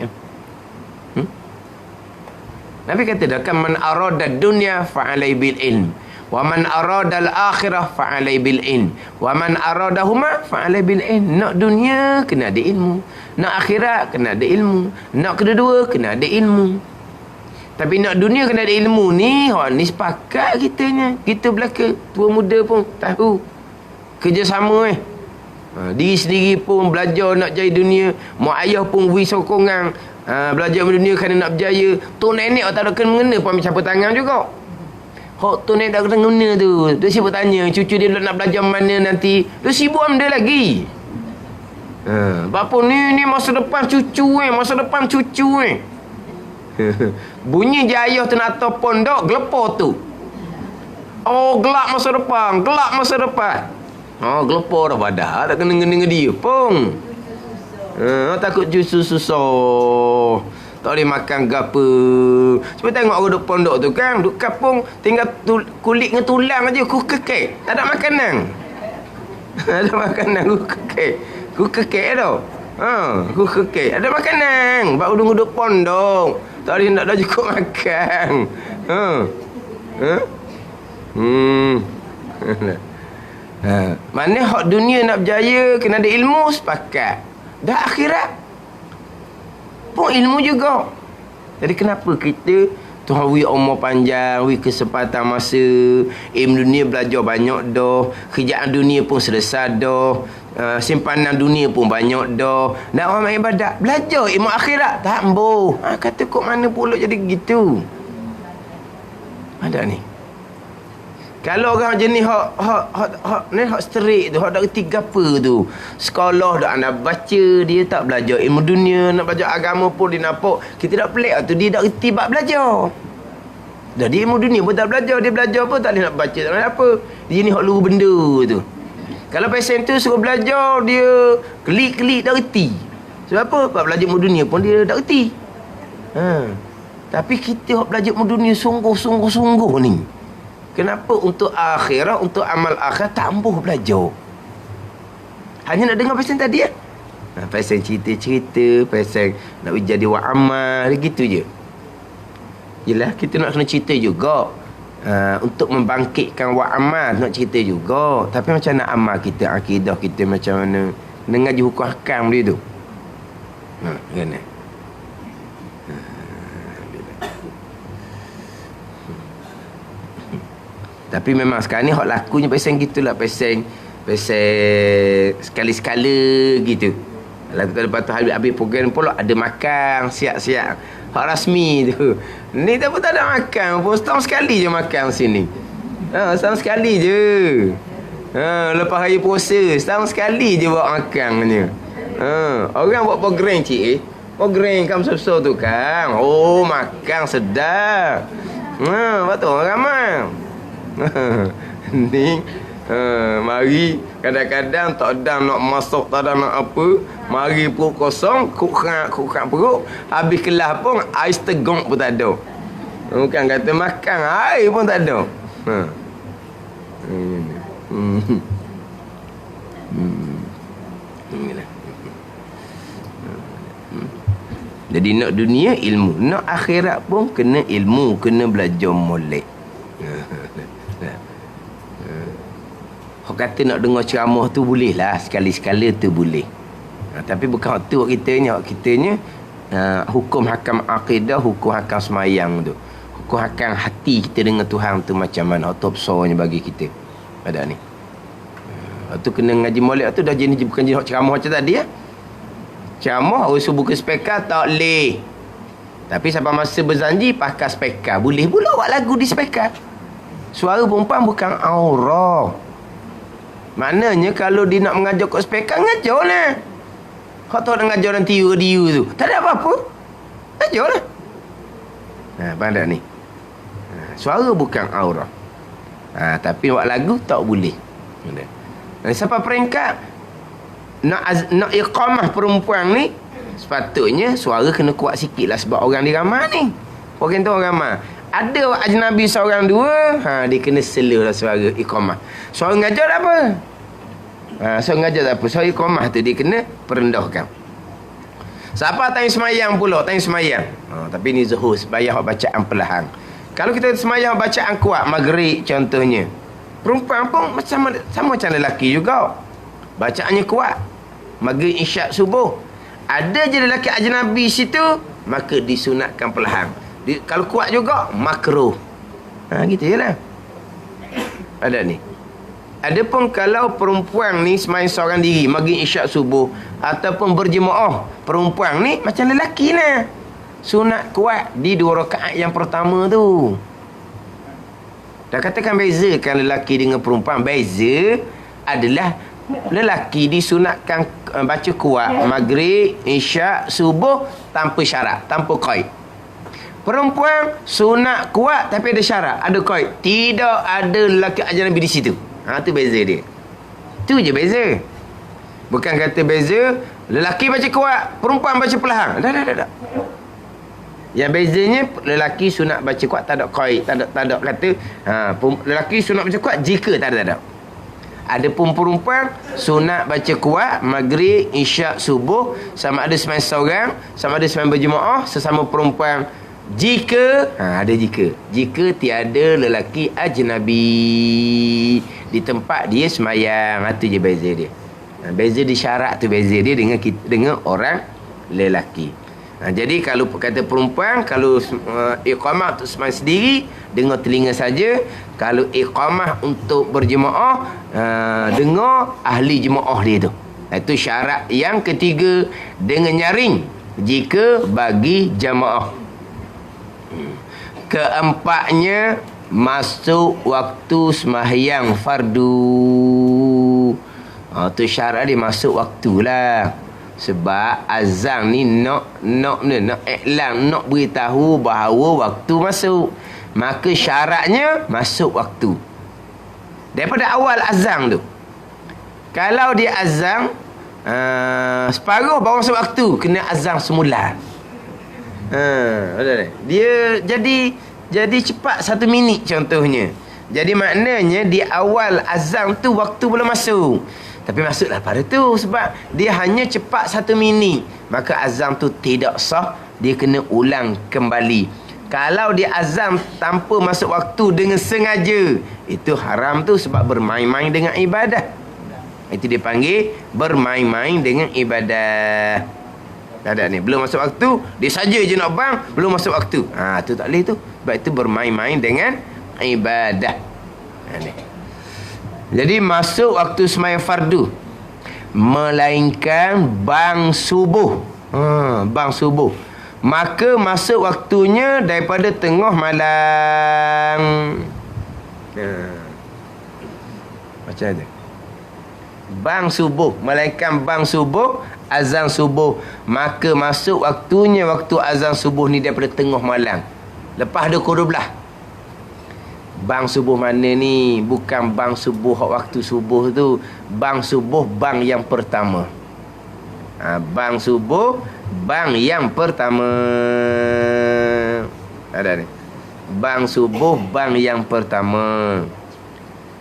Nabi kata dah kan man arada dunya fa'alai bil ilm. Wa man arada al-akhirah fa'alai bil ilm. Wa man aradahuma fa'alai bil ilm. Nak dunia kena ada ilmu. Nak akhirat kena ada ilmu. Nak kedua-dua kena ada ilmu. Tapi nak dunia kena ada ilmu ni, ni sepakat kitanya. Kita belaka tua muda pun tahu. Kerjasama diri sendiri pun belajar nak jaya dunia. Mak ayah pun beri sokongan. Belajar dunia kerana nak berjaya. Tu nenek tak ada kena mengena pun ambil campur tangan juga. Hak tu nenek tak kena mengena tu. Dia sibuk tanya cucu dia nak belajar mana nanti. Dia sibuk ambil lagi. Bapa ni masa depan cucu masa depan cucu bunyi je ayah tu nak atas pondok gelepar tu. Gelap masa depan. Gelepar dah badah. Tak kena-kena dia pun. Takut justru susah. Tak boleh makan gapa. Cuba tengok orang duduk pondok tu kan, duduk kampung tinggal kulit dengan tulang aja, ku kekek. Tak ada makanan. Ada makanan ku kekek. Ku kekek tau. Ku kekek. Ada makanan. Bak duduk pondok. Tak boleh nak dah cukup makan. Mana hak dunia nak berjaya kena ada ilmu sepakat. Dah akhirat pun ilmu juga. Jadi kenapa kita Tuhan beri umur panjang, beri kesempatan masa, ilmu dunia belajar banyak dah, kerjaan dunia pun selesai dah, simpanan dunia pun banyak dah. Nak amal ibadat, belajar ilmu akhirat tak ambuh. Kata kok mana pula jadi gitu. Ada ni. Kalau orang jenis hak sterik tu, hak dak reti gapo tu. Sekolah dak anda baca, dia tak belajar ilmu dunia, nak belajar agama pun dia nampak kita dak pelik tu, dia dak reti bab belajar. Dah dia ilmu dunia pun tak belajar, dia belajar pun tak boleh nak baca, tak boleh apa. Dia ni hak luar benda tu. Kalau pesen tu suruh belajar, dia kelik-kelik dak reti. Sebab apa? Bab belajar ilmu dunia pun dia dak reti. Tapi kita hak belajar ilmu dunia sungguh-sungguh ni. Kenapa untuk akhirat, untuk amal akhirat tak ampuh belajar? Hanya nak dengar pasal tadi ya. Pasal cerita-cerita, pasal nak jadi wak amal, gitu je. Yelah, kita nak kena cerita juga. Untuk membangkitkan wak amal, nak cerita juga. Tapi macam nak amal kita, akidah kita macam mana. Kena ngaji hukum hakam dia tu. Kena. Tapi memang sekarang ni hak lakunya pasal gitulah, pasal sekali-sekala gitu. Lepas tu habis program pula ada makan siap-siap. Hak rasmi tu. Ni tak ada makan pun, setahun sekali je makan sini. Setahun sekali je. Lepas hari puasa, setahun sekali je buat makannya. Orang buat program cik program kam besar tu kan. Oh, makan sedap. Betul orang ramai. Ni mari kadang-kadang tak ada nak masuk, tak ada nak apa, mari perut kosong, kukrak perut, habis kelas pun ais tegong pun tak ada. Bukan kata makan, air pun tak ada. Jadi nak dunia ilmu, nak akhirat pun kena ilmu, kena belajar molek. Orang kata nak dengar ceramah tu boleh lah, sekali-sekala tu boleh. Tapi bukan tu kitanya hukum hakam akidah, hukum hakam semayang tu, hukum hakam hati kita dengan Tuhan tu macam mana, atau besarnya bagi kita pada ni. Tu kena ngaji molek tu dah jenis, bukan jenis ceramah macam tadi ya. Ceramah usul buku spekar tak boleh. Tapi sampai masa berjanji pakai spekar boleh pula buat lagu di spekar. Suara perempuan bukan aurah. Maknanya kalau dia nak mengajar kat spekar, ngajar lah. Kau tahu nak ngajar nanti radio tu, tak ada apa-apa, ngajar lah. Pandai ni. Suara bukan aurah. Tapi buat lagu tak boleh. Sampai peringkat nak iqamah perempuan ni, sepatutnya suara kena kuat sikit lah, sebab orang dia ramai ni. Orang tu orang ramai. Ada ajnabi seorang dua, dia kena sela lah suara iqamah. Suara ngajar tak apa. Suara ngajar tak apa. Suara iqamah tu dia kena perendahkan. Siapa tanya semayang pula, tanya semayang. Tapi ni zuhur, sebayang bacaan perlahan. Kalau kita semayang bacaan kuat, maghrib contohnya, perempuan pun sama macam lelaki juga. Bacaannya kuat. Maghrib, isyak, subuh. Ada je lelaki ajnabi situ, maka disunatkan perlahan. Kalau kuat juga, makruh. Gitu je lah. Ada ni. Adapun kalau perempuan ni semain seorang diri, maghrib, isyak, subuh, ataupun berjemaah, perempuan ni macam lelaki lah. Sunat kuat di 2 rakaat yang pertama tu. Dah katakan bezakan lelaki dengan perempuan. Beza adalah lelaki disunatkan baca kuat maghrib, isyak, subuh tanpa syarat, tanpa qaid. Perempuan sunat kuat tapi ada syarat, ada qaid. Tidak ada lelaki ajnabi di situ. Tu beza dia. Tu je beza. Bukan kata beza lelaki baca kuat, perempuan baca perlahan. Dah. Yang bezanya lelaki sunat baca kuat tak ada qaid, tak ada kata lelaki sunat baca kuat jika tak ada. Adapun perempuan sunat baca kuat maghrib, isyak, subuh, sama ada semain seorang, sama ada semain berjemaah sesama perempuan. Jika ada jika tiada lelaki ajnabi di tempat dia semayang, itu je beza dia. Beza di syarat tu, beza dia dengan orang lelaki. Jadi kalau kata perempuan, kalau iqamah untuk semayang sendiri dengar telinga saja. Kalau iqamah untuk berjemaah, dengar ahli jemaah dia tu. Itu syarat yang ketiga, dengan nyaring jika bagi jemaah. Keempatnya, masuk waktu sembahyang fardu. Tu syarat dia masuk waktulah. Sebab azan ni nak iklan, nak beritahu bahawa waktu masuk. Maka syaratnya masuk waktu. Daripada awal azan tu. Kalau dia azan separuh baru masuk waktu, kena azan semula. Dia jadi cepat 1 minit contohnya. Jadi maknanya di awal azan tu waktu belum masuk. Tapi masuklah pada tu sebab dia hanya cepat 1 minit. Maka azan tu tidak sah, dia kena ulang kembali. Kalau dia azan tanpa masuk waktu dengan sengaja, itu haram tu sebab bermain-main dengan ibadah. Itu dipanggil bermain-main dengan ibadah. Ada ni belum masuk waktu, dia saja je nak bang, belum masuk waktu. Tu tak boleh tu. Sebab itu bermain-main dengan ibadah. Ni. Jadi masuk waktu sembahyang fardu melainkan bang subuh. Bang subuh. Maka masuk waktunya daripada tengah malam. Macam tu. Bang subuh, melainkan bang subuh, azan subuh, maka masuk waktunya waktu azan subuh ni daripada tengah malam. Lepas ada pukul 12. Bang subuh mana ni? Bukan bang subuh waktu subuh tu. Bang subuh bang yang pertama. Bang subuh bang yang pertama. Ada ni. Bang subuh bang yang pertama.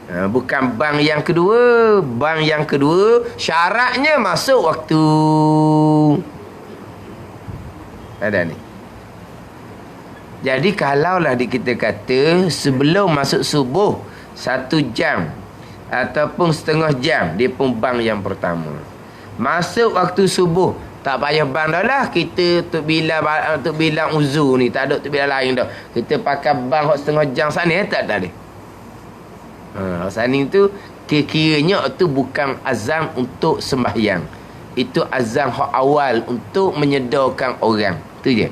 Bukan bang yang kedua. Bang yang kedua syaratnya masuk waktu. Ada ni. Jadi kalaulah kita kata sebelum masuk subuh 1 jam ataupun setengah jam, dia pun bang yang pertama. Masuk waktu subuh, tak payah bang dah lah. Kita untuk bilang uzur ni, tak ada untuk bilang lain dah. Kita pakai bang setengah jam sana, tak ada. Sana tu kira-kiranya tu bukan azan untuk sembahyang. Itu azan hak awal untuk menyedarkan orang. Tu je.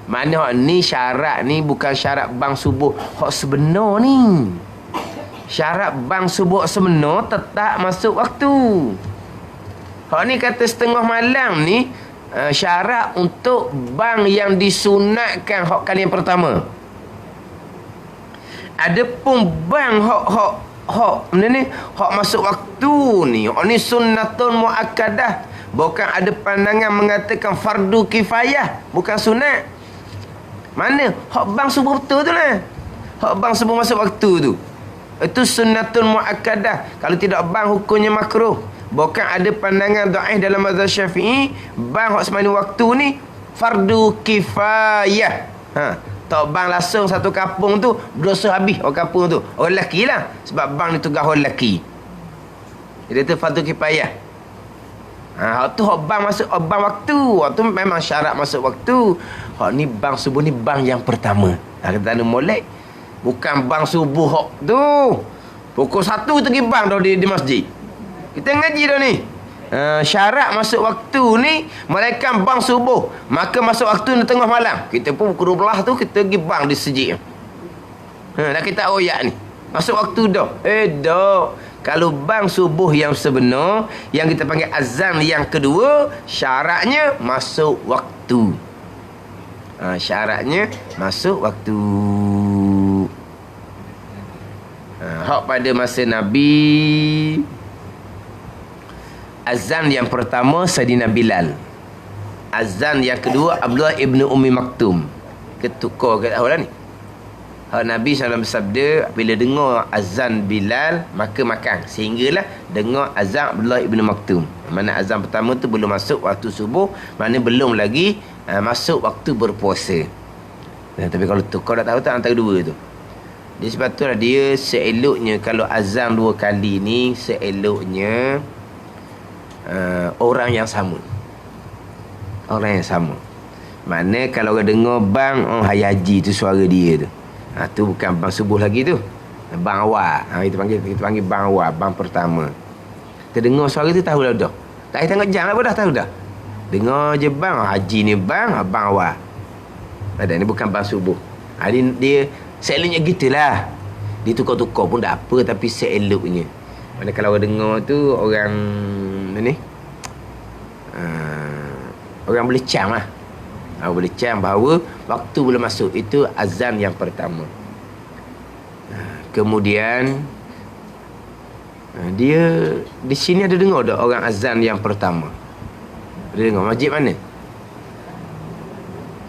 Mana ni syarat ni bukan syarat bang subuh hak sebenar ni. Syarat bang subuh sebenar tetap masuk waktu. Hak ni kata setengah malam ni syarat untuk bang yang disunatkan hak kali yang pertama. Adapun bang hak ni hak masuk waktu ni, hak ni sunnatun muakkadah. Bukan ada pandangan mengatakan fardu kifayah, bukan sunat. Mana? Hak bang subuh betul tu lah. Hak bang subuh masuk waktu tu. Itu sunnatun muakkadah. Kalau tidak bang hukumnya makruh. Bukan ada pandangan dhaif dalam mazhab Syafi'i, bang hak semani waktu ni fardu kifayah. Tak bang langsung satu kampung tu berdosa habis orang kampung tu. Orang lelaki lah. Sebab bang ni tugas orang lelaki. Jadi tu fardu kifayah. Hak tu hak bang masuk bang waktu. Hak tu memang syarat masuk waktu. Hak ni bang subuh ni bang yang pertama. Kita tanda molek. Bukan bang subuh hak tu. Pukul 1 pergi bang dah di masjid. Kita ngaji dah ni. Syarat masuk waktu ni melainkan bang subuh. Maka masuk waktu di tengah malam. Kita pun pukul 12 tu kita pergi bang di masjid. Dah kita oyak ni. Masuk waktu dah. Dah. Kalau bang subuh yang sebenar, yang kita panggil azan yang kedua, syaratnya masuk waktu. Syaratnya masuk waktu. Hak pada masa Nabi, azan yang pertama Sayyidina Bilal. Azan yang kedua Abdullah ibn Ummi Maktum. Ketukar kat awal ni. Nabi SAW bersabda, bila dengar azan Bilal maka makan. Sehinggalah dengar azan Abdullah ibn Maktum. Mana azan pertama tu belum masuk waktu subuh, mana belum lagi masuk waktu berpuasa. Tapi kalau tu kau dah tahu tak antara dua tu. Jadi sebab tu lah dia seeloknya kalau azan 2 kali ni, seeloknya orang yang sama. Orang yang sama. Mana kalau orang dengar bang, haji tu suara dia tu. Tu bukan bang subuh lagi tu. Bang awal. Kita panggil bang awal, bang pertama. Kita dengar suara tu tahu dah. Tak payah tengok jam apa dah tahu dah. Dengar je bang, haji ni bang, bang awal. Ada ni bukan bang subuh. Dia seeloknya gitulah. Dia tukar-tukar pun tak apa, tapi seeloknya. Mana kalau orang dengar tu orang ni orang boleh cam lah. Boleh cam bahawa waktu belum masuk. Itu azan yang pertama. Kemudian dia di sini ada dengar tak orang azan yang pertama? Ada dengar? Masjid mana?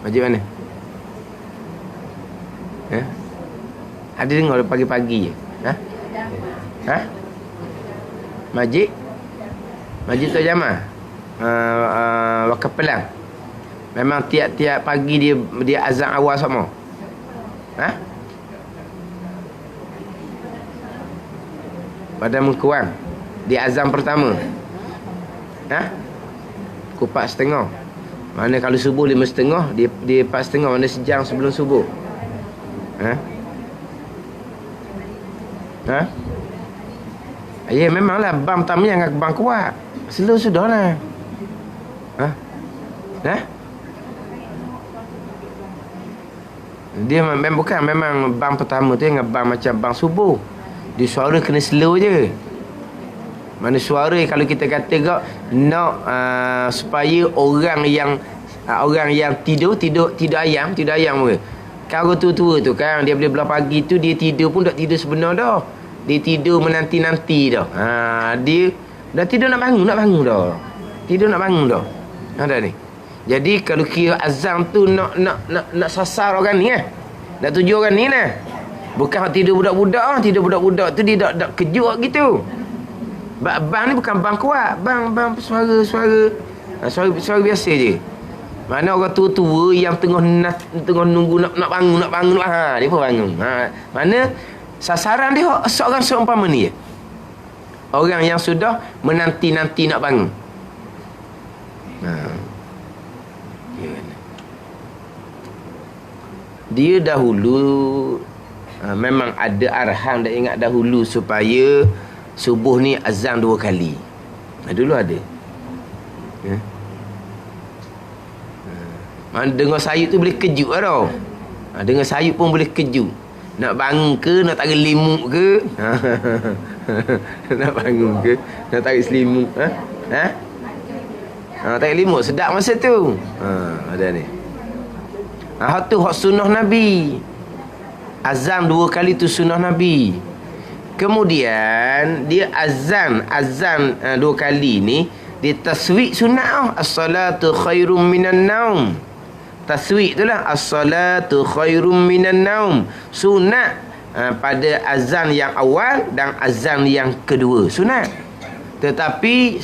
Masjid mana? Ada dengar pagi-pagi je? Masjid tu jamaah. Wakaf Pelang. Memang tiap-tiap pagi dia azan awal sama. Ha? Pada Mengkuang dia azan pertama. Ha? Pukul 4.30. Mana kalau subuh 5.30, dia 4.30, mana sejam sebelum subuh. Ha? Ha? Ya memanglah bang pertama yang bang kuat. Slow sudahlah. Ha? Ha? Dia memang bang pertama tu yang bang macam bang subuh. Dia suara kena slow je. Mana suara kalau kita kata kau nak supaya orang yang tidur ayam ke. Kau tua-tua tu kan dia boleh belah pagi tu dia tidur pun tak tidur sebenar dah. Dia tidur menanti-nanti dah. Dia dah tidur nak bangun dah. Tidur nak bangun dah. Ada ni. Jadi kalau kira azam tu nak sasar orang ni nak tuju orang ni lah. Bukan tidur budak-budak. Tidur budak-budak tu dia tak kejut gitu. Bang ni bukan bang kuat. Bang suara biasa je. Mana orang tua-tua yang tengah nunggu nak bangun. Dia pun bangun. Mana sasaran dia seorang seumpama ni je. Orang yang sudah menanti-nanti nak bangun. Dia dahulu memang ada arahan dah ingat dahulu supaya subuh ni azan 2 kali. Dulu ada. Mana dengar sayup tu boleh kejut lah tau. Dengar sayup pun boleh kejut. Nak bangun ke, nak tarik limuk ke? Nak bangun ke, nak tarik selimut? Tarik limuk sedap masa tu. Ada ni. Hak tu hak sunnah Nabi. Azan 2 kali tu sunnah Nabi. Kemudian dia azan 2 kali ni dia taswik sunat. As-salatu khairum minan naum. Taswik tu lah, as-salatu khairum minan naum. Sunat pada azan yang awal dan azan yang kedua. Sunat. Tetapi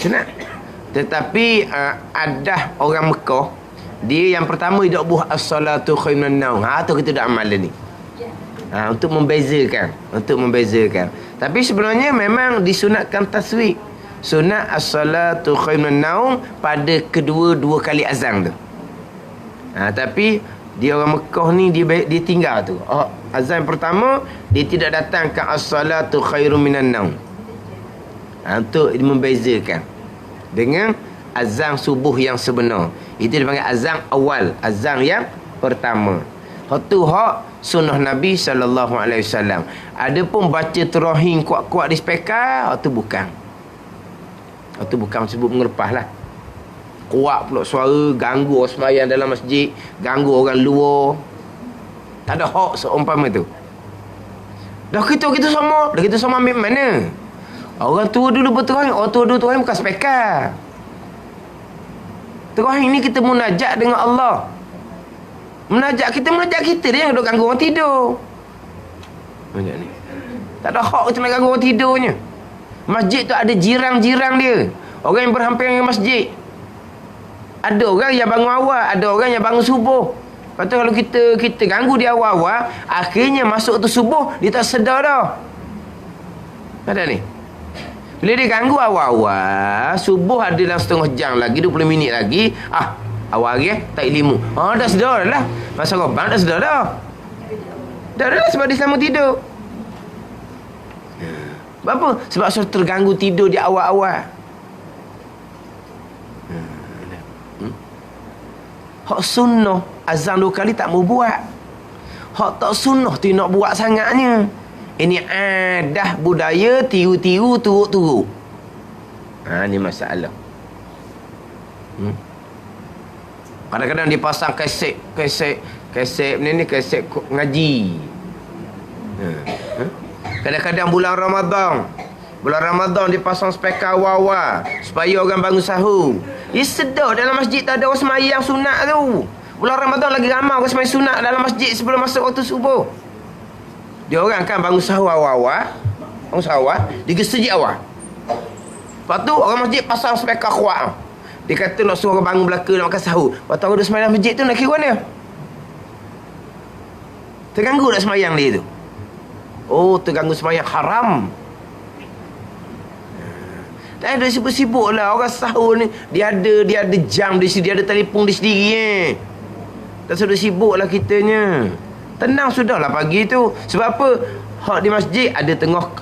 ada orang Mekah, dia yang pertama dia buat as-salatu khairum minan naum. Tu kita dak amal ni. Untuk membezakan. Tapi sebenarnya memang disunatkan taswik. Sunat as-salatu khairum minan naum pada kedua 2 kali azan tu. Tapi dia orang Mekah ni dia tinggal tu. Azan pertama dia tidak datangkan as-salatu khairum minan naum. Untuk membezakan dengan azan subuh yang sebenar. Itu dipanggil azan awal, azan yang pertama. Itu hak sunnah Nabi sallallahu alaihi wasallam. Adapun baca terahim kuat-kuat di speaker, itu bukan. Itu bukan sebut mengelepah lah. Kuat pula suara, ganggu orang sembahyang dalam masjid, ganggu orang luar. Tak ada hak seumpama tu. Dah kita sama ambil mana? Orang tua dulu berterahim, orang tua dulu terahim bukan speaker. Terahim ni kita munajat dengan Allah. Munajat kita dia yang duk ganggu orang tidur. Munajat ni. Tak ada hak kita nak ganggu orang tidurnya. Masjid tu ada jirang-jirang dia. Orang yang berhampiran dengan masjid. Ada orang yang bangun awal, ada orang yang bangun subuh. Lepas tu kalau kita ganggu dia awal-awal, akhirnya masuk tu subuh, dia tak sedar dah. Ada ni. Bila dia ganggu awal-awal, subuh ada dalam setengah jam lagi, 20 minit lagi, awal lagi tak ilmu. Dah sedar dah lah. Masa korban dah sedar dah. Dah sebab dia selama tidur. Apa? Sebab sudah terganggu tidur di awal-awal. Hak sunnah azan 2 kali tak mau buat. Hak tak sunnah tu nak buat sangatnya. Ini adah budaya tiru-tiru turut-turut. Ni masalah. Kadang-kadang dia pasang kaset ni kaset ngaji. Kadang-kadang bulan Ramadan dia pasang speaker awal-awal supaya orang bangun sahur. Dia sedar dalam masjid tak ada orang sembahyang sunat tu. Bulan Ramadan lagi ramai orang sembahyang sunat dalam masjid sebelum masuk waktu subuh. Dia orang kan bangun sahur awal-awal. Bangun sahur awal, dia ke sejid awal. Lepas tu orang masjid pasang speaker kuat. Dia kata nak suruh orang bangun belaka nak makan sahur. Lepas tu orang duduk semayang masjid tu nak kira mana? Terganggu tak semayang dia tu? Oh, terganggu semayang haram. Tak ada sibuk-sibuk lah. Orang sahur ni dia ada jam di sini, dia ada telefon di sendiri Tak sudah sibuk lah kitanya. Tenang sudahlah pagi tu. Sebab apa? Hak di masjid ada tengah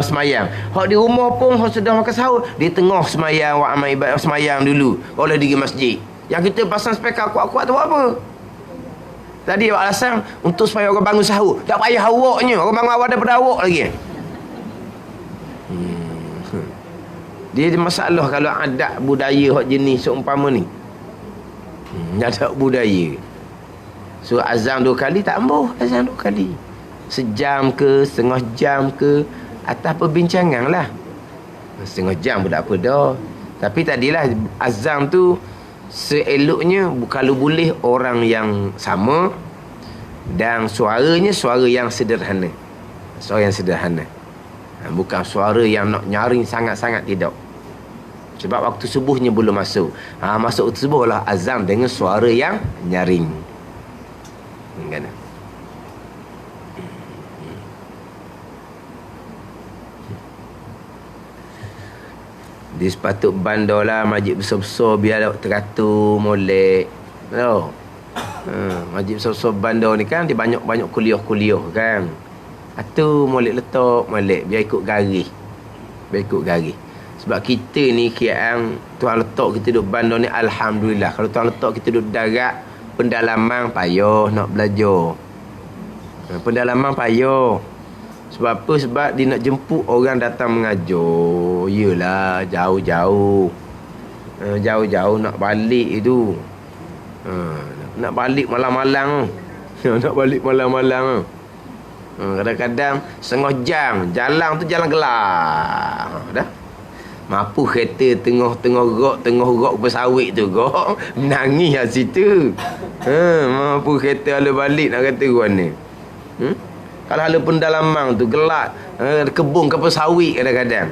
semayang. Hak di rumah pun hak sudah makan sahur, dia tengah semayang, wak amal ibadat semayang dulu oleh diri masjid. Yang kita pasang speaker kuat-kuat tu apa? Tadi awak alasan untuk supaya orang bangun sahur. Tak payah awaknya. Orang bangun awal daripada awak lagi. Dia ada masalah kalau adat budaya hak jenis seumpama ni. Adat budaya. So azan 2 kali tak ambuh, azan 2 kali. Sejam ke, setengah jam ke, atas perbincangan lah. Setengah jam pun tak apa dah. Tapi tadilah azan tu seeloknya kalau boleh orang yang sama dan suaranya suara yang sederhana. Suara yang sederhana. Bukan suara yang nak nyaring sangat-sangat, tidak. Sebab waktu subuhnya belum masuk. Masuk waktu subuh lah azan dengan suara yang nyaring. Kan? Dia sepatut bandar lah masjid besar-besar biar teratur molek. Tahu? Masjid besar-besar bandar ni kan dia banyak-banyak kuliah-kuliah kan. Itu molek letak molek biar ikut garis. Biar ikut garis. Sebab kita ni kiraan Tuhan letak kita duduk bandar ni alhamdulillah. Kalau Tuhan letak kita duduk darat pendalaman payah nak belajar. Pendalaman payah. Sebab apa? Sebab dia nak jemput orang datang mengajar. Yelah, jauh-jauh. Jauh-jauh nak balik itu. Nak balik malam-malam. Nak balik malam-malam. Kadang-kadang setengah jam. Jalan tu jalan gelap. Dah. Mampu kereta tengah-tengah rok bersawit tu rok. Menangis kat situ. Mampu kereta ala balik nak kata ke mana. Kalau hala pendalaman tu gelap, kebun kapal sawit kadang-kadang.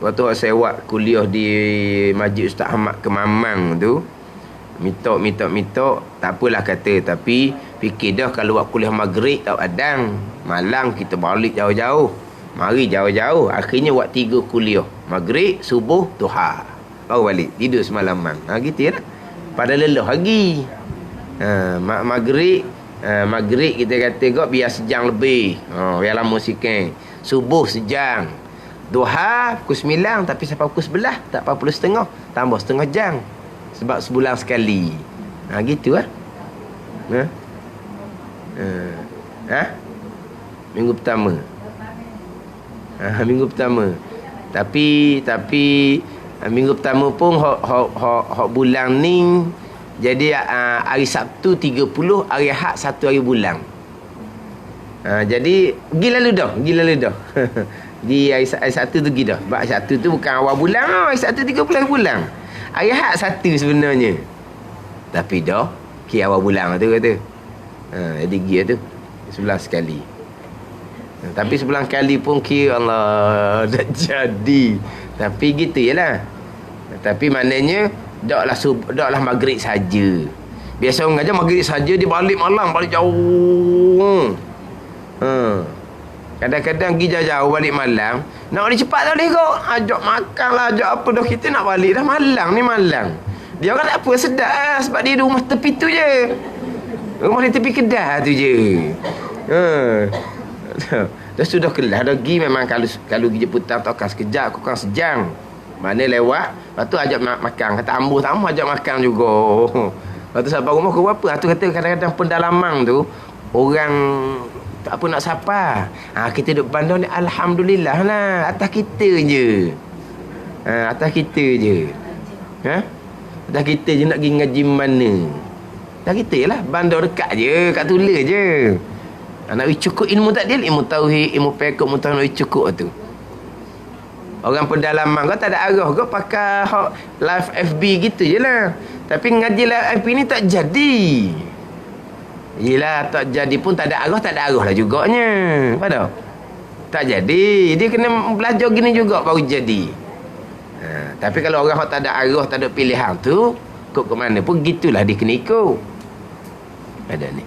Waktu saya kuliah di Masjid Ustaz Ahmad Kemamang tu, minta tak apalah kata, tapi fikir dah kalau buat kuliah maghrib tak adang, malam kita balik jauh-jauh. Mari jauh-jauh, akhirnya buat 3 kuliah. Maghrib, subuh, duha. Baru balik, tidur semalaman. Gitu ya. Pada lelah lagi. Maghrib kita kata kau biar sejam lebih. Biar lama sikit. Subuh sejam. Duha pukul 9 tapi sampai pukul 11 tak 40.30. Tambah setengah jam. Sebab sebulan sekali. Gitu lah. Minggu pertama. Minggu pertama. Tapi minggu pertama pun hok bulan ni. Jadi hari Sabtu 30, hari Ahad 1 hari bulan. Jadi pergi lalu dah. Di hari Sabtu tu pergi dah. Sebab hari Sabtu tu bukan awal bulan, hari Sabtu 30 hari bulan. Hari Ahad 1 sebenarnya. Tapi dah kira awal bulan tu kata. Jadi pergi tu sebulan sekali. Tapi sebulan kali pun kira Allah dah jadi. Tapi gitu jelah. Tapi maknanya daklah maghrib saja. Biasa orang ajar maghrib saja, dia balik malam, balik jauh. Kadang-kadang pergi jauh balik malam, nak balik cepat tak boleh kau. Ajak makan lah, ajak apa dah, kita nak balik dah malam ni malam. Dia orang tak apa, sedap lah, sebab dia di rumah tepi tu je. Rumah di tepi Kedah tu je. Dah sudah kelas dah pergi. Memang kalau pergi jemputan tak akan sekejap, aku akan sejam. Mana lewat, lepas tu ajak makan. Kata ambuh tak ambuh, ajak makan juga. Lepas tu sampai rumah kau apa? Tu kata kadang-kadang pendalaman tu orang tak apa nak sapa. Kita duduk bandar ni alhamdulillah lah. Atas kita je. Atas kita je. Atas kita je nak pergi ngaji mana. Atas kita lah. Bandar dekat je, kat Tula je. Nak cukup ilmu takdil, ilmu tauhid, ilmu fiqh, ilmu tauhid cukup tu. Orang pendalaman kau tak ada arah kau pakai live FB gitu je lah. Tapi ngaji live FB ni tak jadi. Yelah tak jadi pun tak ada arah lah juganya. Apa dah? Tak jadi. Dia kena belajar gini juga baru jadi. Tapi kalau orang tak ada arah, tak ada pilihan tu, kok ke mana pun gitulah dia kena ikut. Ada ni.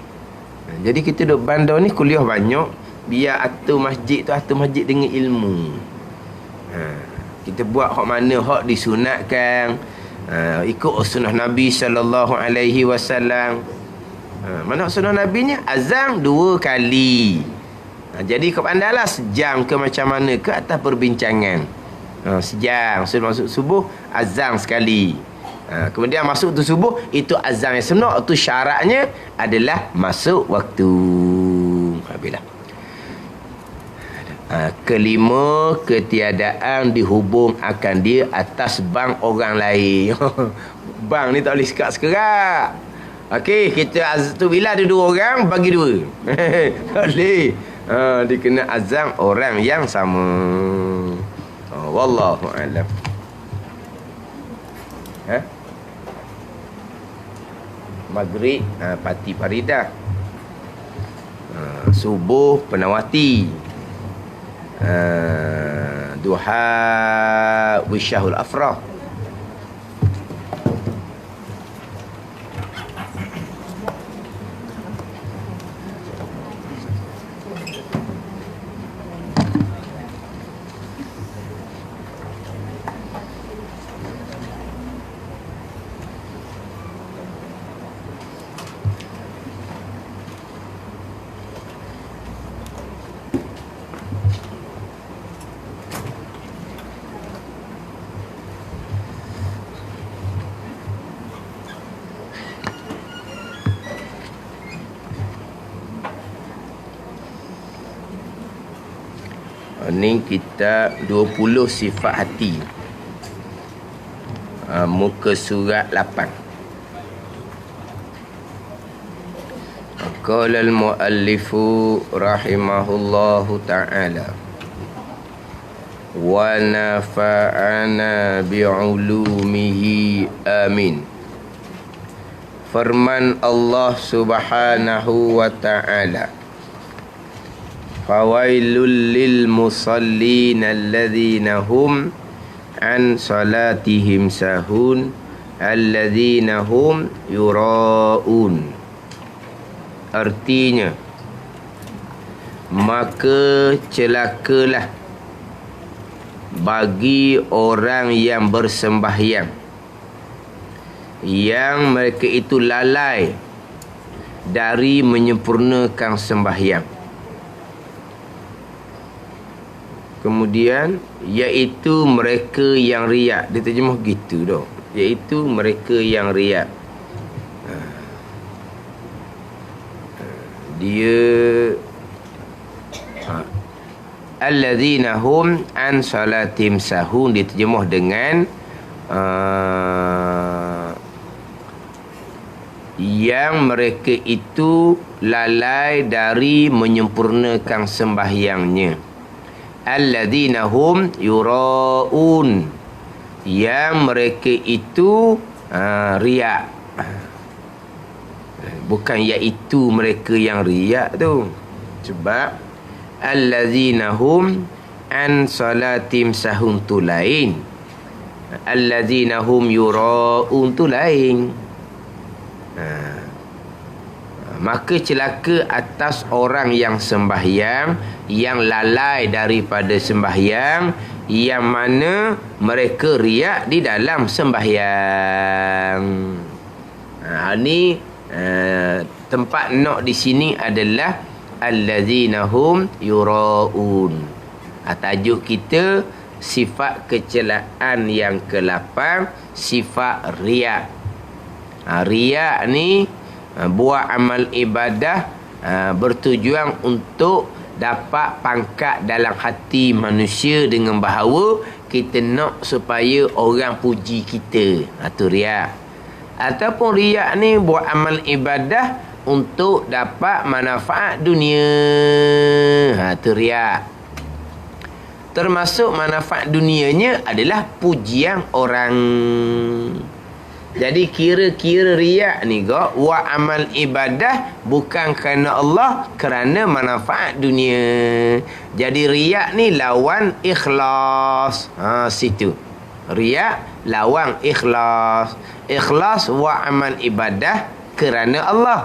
Jadi kita duk bandar ni kuliah banyak, biar atur masjid tu atur masjid dengan ilmu. Kita buat hak mana hak disunatkan, ikut sunnah Nabi sallallahu alaihi wasallam. Mana sunnah Nabinya? Azan 2 kali. Jadi kau pandailah sejam ke macam mana ke atas perbincangan. Sejam sebelum masuk subuh azan sekali. Kemudian masuk tu subuh, itu azan yang sebenar, itu syaratnya adalah masuk waktu. Habislah. Kelima, ketiadaan dihubung akan dia atas bank orang lain. Bank ni tak boleh sekat-sekerat. Okey, kita tu bila ada 2 orang, bagi 2. Tak boleh. Dia kena azan orang yang sama. Wallahu a'lam. Maghrib Pati Paridah, subuh Penawati, duha Wisyahul Afrah. Ni kitab 20 sifat hati, muka surat 8. Qala al-muallifu rahimahullahu ta'ala wa nafa'ana bi'ulumihi amin. Firman Allah subhanahu wa ta'ala, fawailul lil musallin alladhina hum an salatihim sahun alladhina hum yura'un. Artinya, maka celakalah bagi orang yang bersembahyang, yang mereka itu lalai dari menyempurnakan sembahyang. Kemudian, iaitu mereka yang riak. Dia terjemah gitu dah. Iaitu mereka yang riak. Dia alladzina hum an salatim sahun, diterjemah dengan yang mereka itu lalai dari menyempurnakan sembahyangnya. Alladzina hum yura'un, yang mereka itu riak. Bukan iaitu mereka yang riak tu. Sebab alladzina hum an salatim sahun tu lain, alladzina hum yura'un tu lain. Maka celaka atas orang yang sembahyang, yang lalai daripada sembahyang, yang mana mereka riak di dalam sembahyang. Ini tempat nak di sini adalah allazina hum yura'un. Tajuk kita sifat kecelaan yang ke-8, sifat riak. Riak ni buat amal ibadah bertujuan untuk dapat pangkat dalam hati manusia dengan bahawa kita nak supaya orang puji kita. Itu riak. Ataupun riak ni buat amal ibadah untuk dapat manfaat dunia. Itu riak. Termasuk manfaat dunianya adalah pujian orang. Jadi kira-kira riak ni wa amal ibadah bukan kerana Allah, kerana manfaat dunia. Jadi riak ni lawan ikhlas. Situ. Riak lawan ikhlas. Ikhlas wa amal ibadah kerana Allah.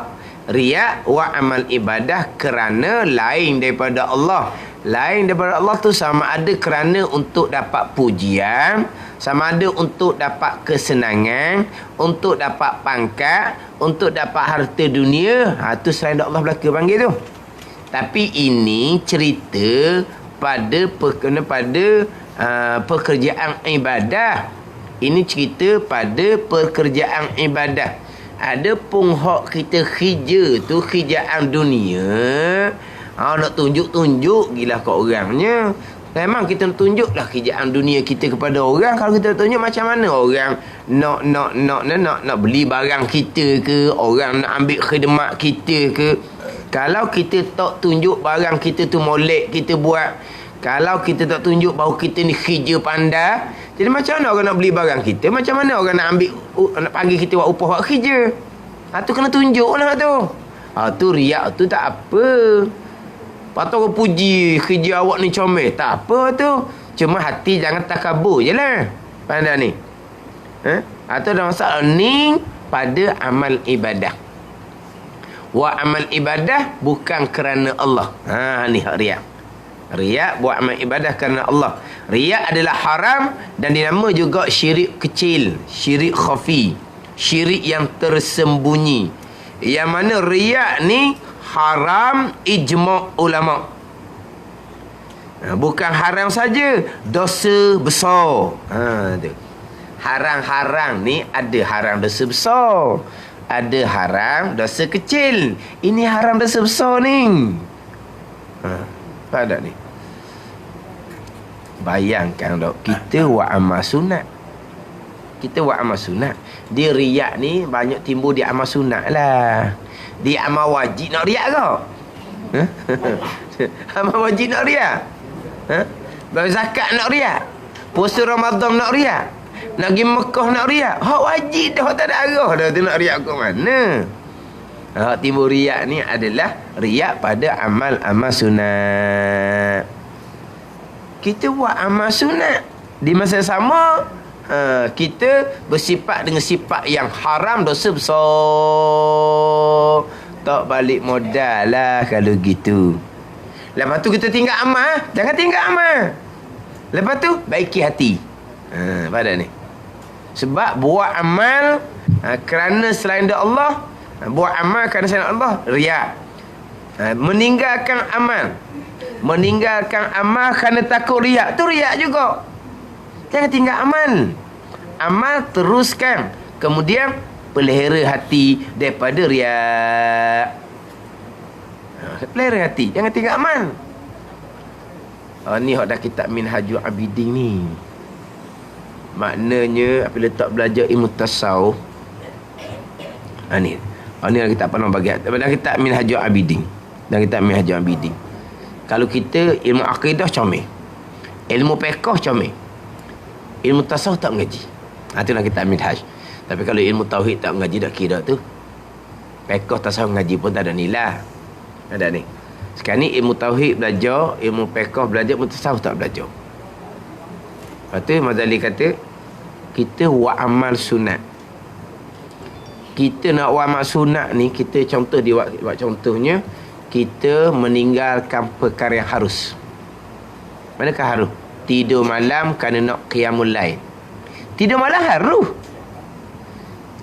Riak wa amal ibadah kerana lain daripada Allah. Lain daripada Allah tu sama ada kerana untuk dapat pujian, sama ada untuk dapat kesenangan, untuk dapat pangkat, untuk dapat harta dunia. Tu selain Allah belaka panggil tu. Tapi ini cerita pada pekerjaan ibadah. Ini cerita pada pekerjaan ibadah. Ada pun hak kita kerja tu kerjaan dunia. Nak tunjuk-tunjuk gila kat orangnya. Memang kita nak tunjuklah kerjaan dunia kita kepada orang. Kalau kita tunjuk macam mana orang nak beli barang kita ke, orang nak ambil khidmat kita ke. Kalau kita tak tunjuk barang kita tu molek kita buat, kalau kita tak tunjuk bahawa kita ni kerja pandai, jadi macam mana orang nak beli barang kita? Macam mana orang nak ambil, nak panggil kita buat upah buat kerja? Tu kena tunjuklah tu. Tu riak tu tak apa. Patut orang puji kerja awak ni comel. Tak apa tu. Cuma hati jangan takabur je lah. Pandai ni. Atau ada masalah ni pada amal ibadah. Wa amal ibadah bukan kerana Allah. Ni hak riak. Riak buat amal ibadah kerana Allah. Riak adalah haram dan dinama juga syirik kecil, syirik khafi, syirik yang tersembunyi. Yang mana riak ni haram ijma' ulama. Bukan haram saja, dosa besar. Tu. Haram-haram ni ada haram dosa besar, ada haram dosa kecil. Ini haram dosa besar ni. Pada ni. Bayangkan dok, kita buat amal sunat. Kita buat amal sunat. Dia riak ni banyak timbul di amal sunat lah. Di amal wajib nak riak ke? Amal wajib nak riak? Bayar zakat nak riak? Puasa Ramadan nak riak? Nak pergi Mekah nak riak? Hak wajib dah, tak ada arah dah tu nak riak ke mana? Hak timbul riak ni adalah riak pada amal-amal sunat. Kita buat amal sunat di masa sama, kita bersifat dengan sifat yang haram, dosa besar. Tak balik modal lah kalau gitu. Lepas tu kita tinggal amal. Jangan tinggal amal. Lepas tu baiki hati. Pada ni. Sebab buat amal kerana selain Allah, buat amal kerana selain Allah, riak. Meninggalkan amal kerana takut riak, tu riak juga. Jangan tinggal amal. Amal teruskan. Kemudian pelihara hati daripada riak. Pelihara hati, jangan tinggal amal. Ni hak dah kitab Minhajul Abidin ni. Maknanya apabila tak belajar ilmu tasawuf, ni kita pernah bagi dalam kitab Minhajul Abidin. Dan kitab Minhajul Abidin. Kalau kita ilmu akidah comel, ilmu fiqh comel, ilmu tasawuf tak mengaji. Itulah kitab Minhaj. Tapi kalau ilmu tauhid tak mengaji, dah kira tu fiqh tasawuf mengaji pun tak ada nilai. Ada ni. Sekarang ni ilmu tauhid belajar, ilmu fiqh belajar, ilmu tasawuf tak belajar. Lepas tu Mazali kata, kita buat amal sunat. Kita nak buat amal sunat ni, kita contoh dia buat contohnya, kita meninggalkan perkara yang harus. Manakah harus? Tidur malam kerana nak qiyamul lail. Tidur malam harus.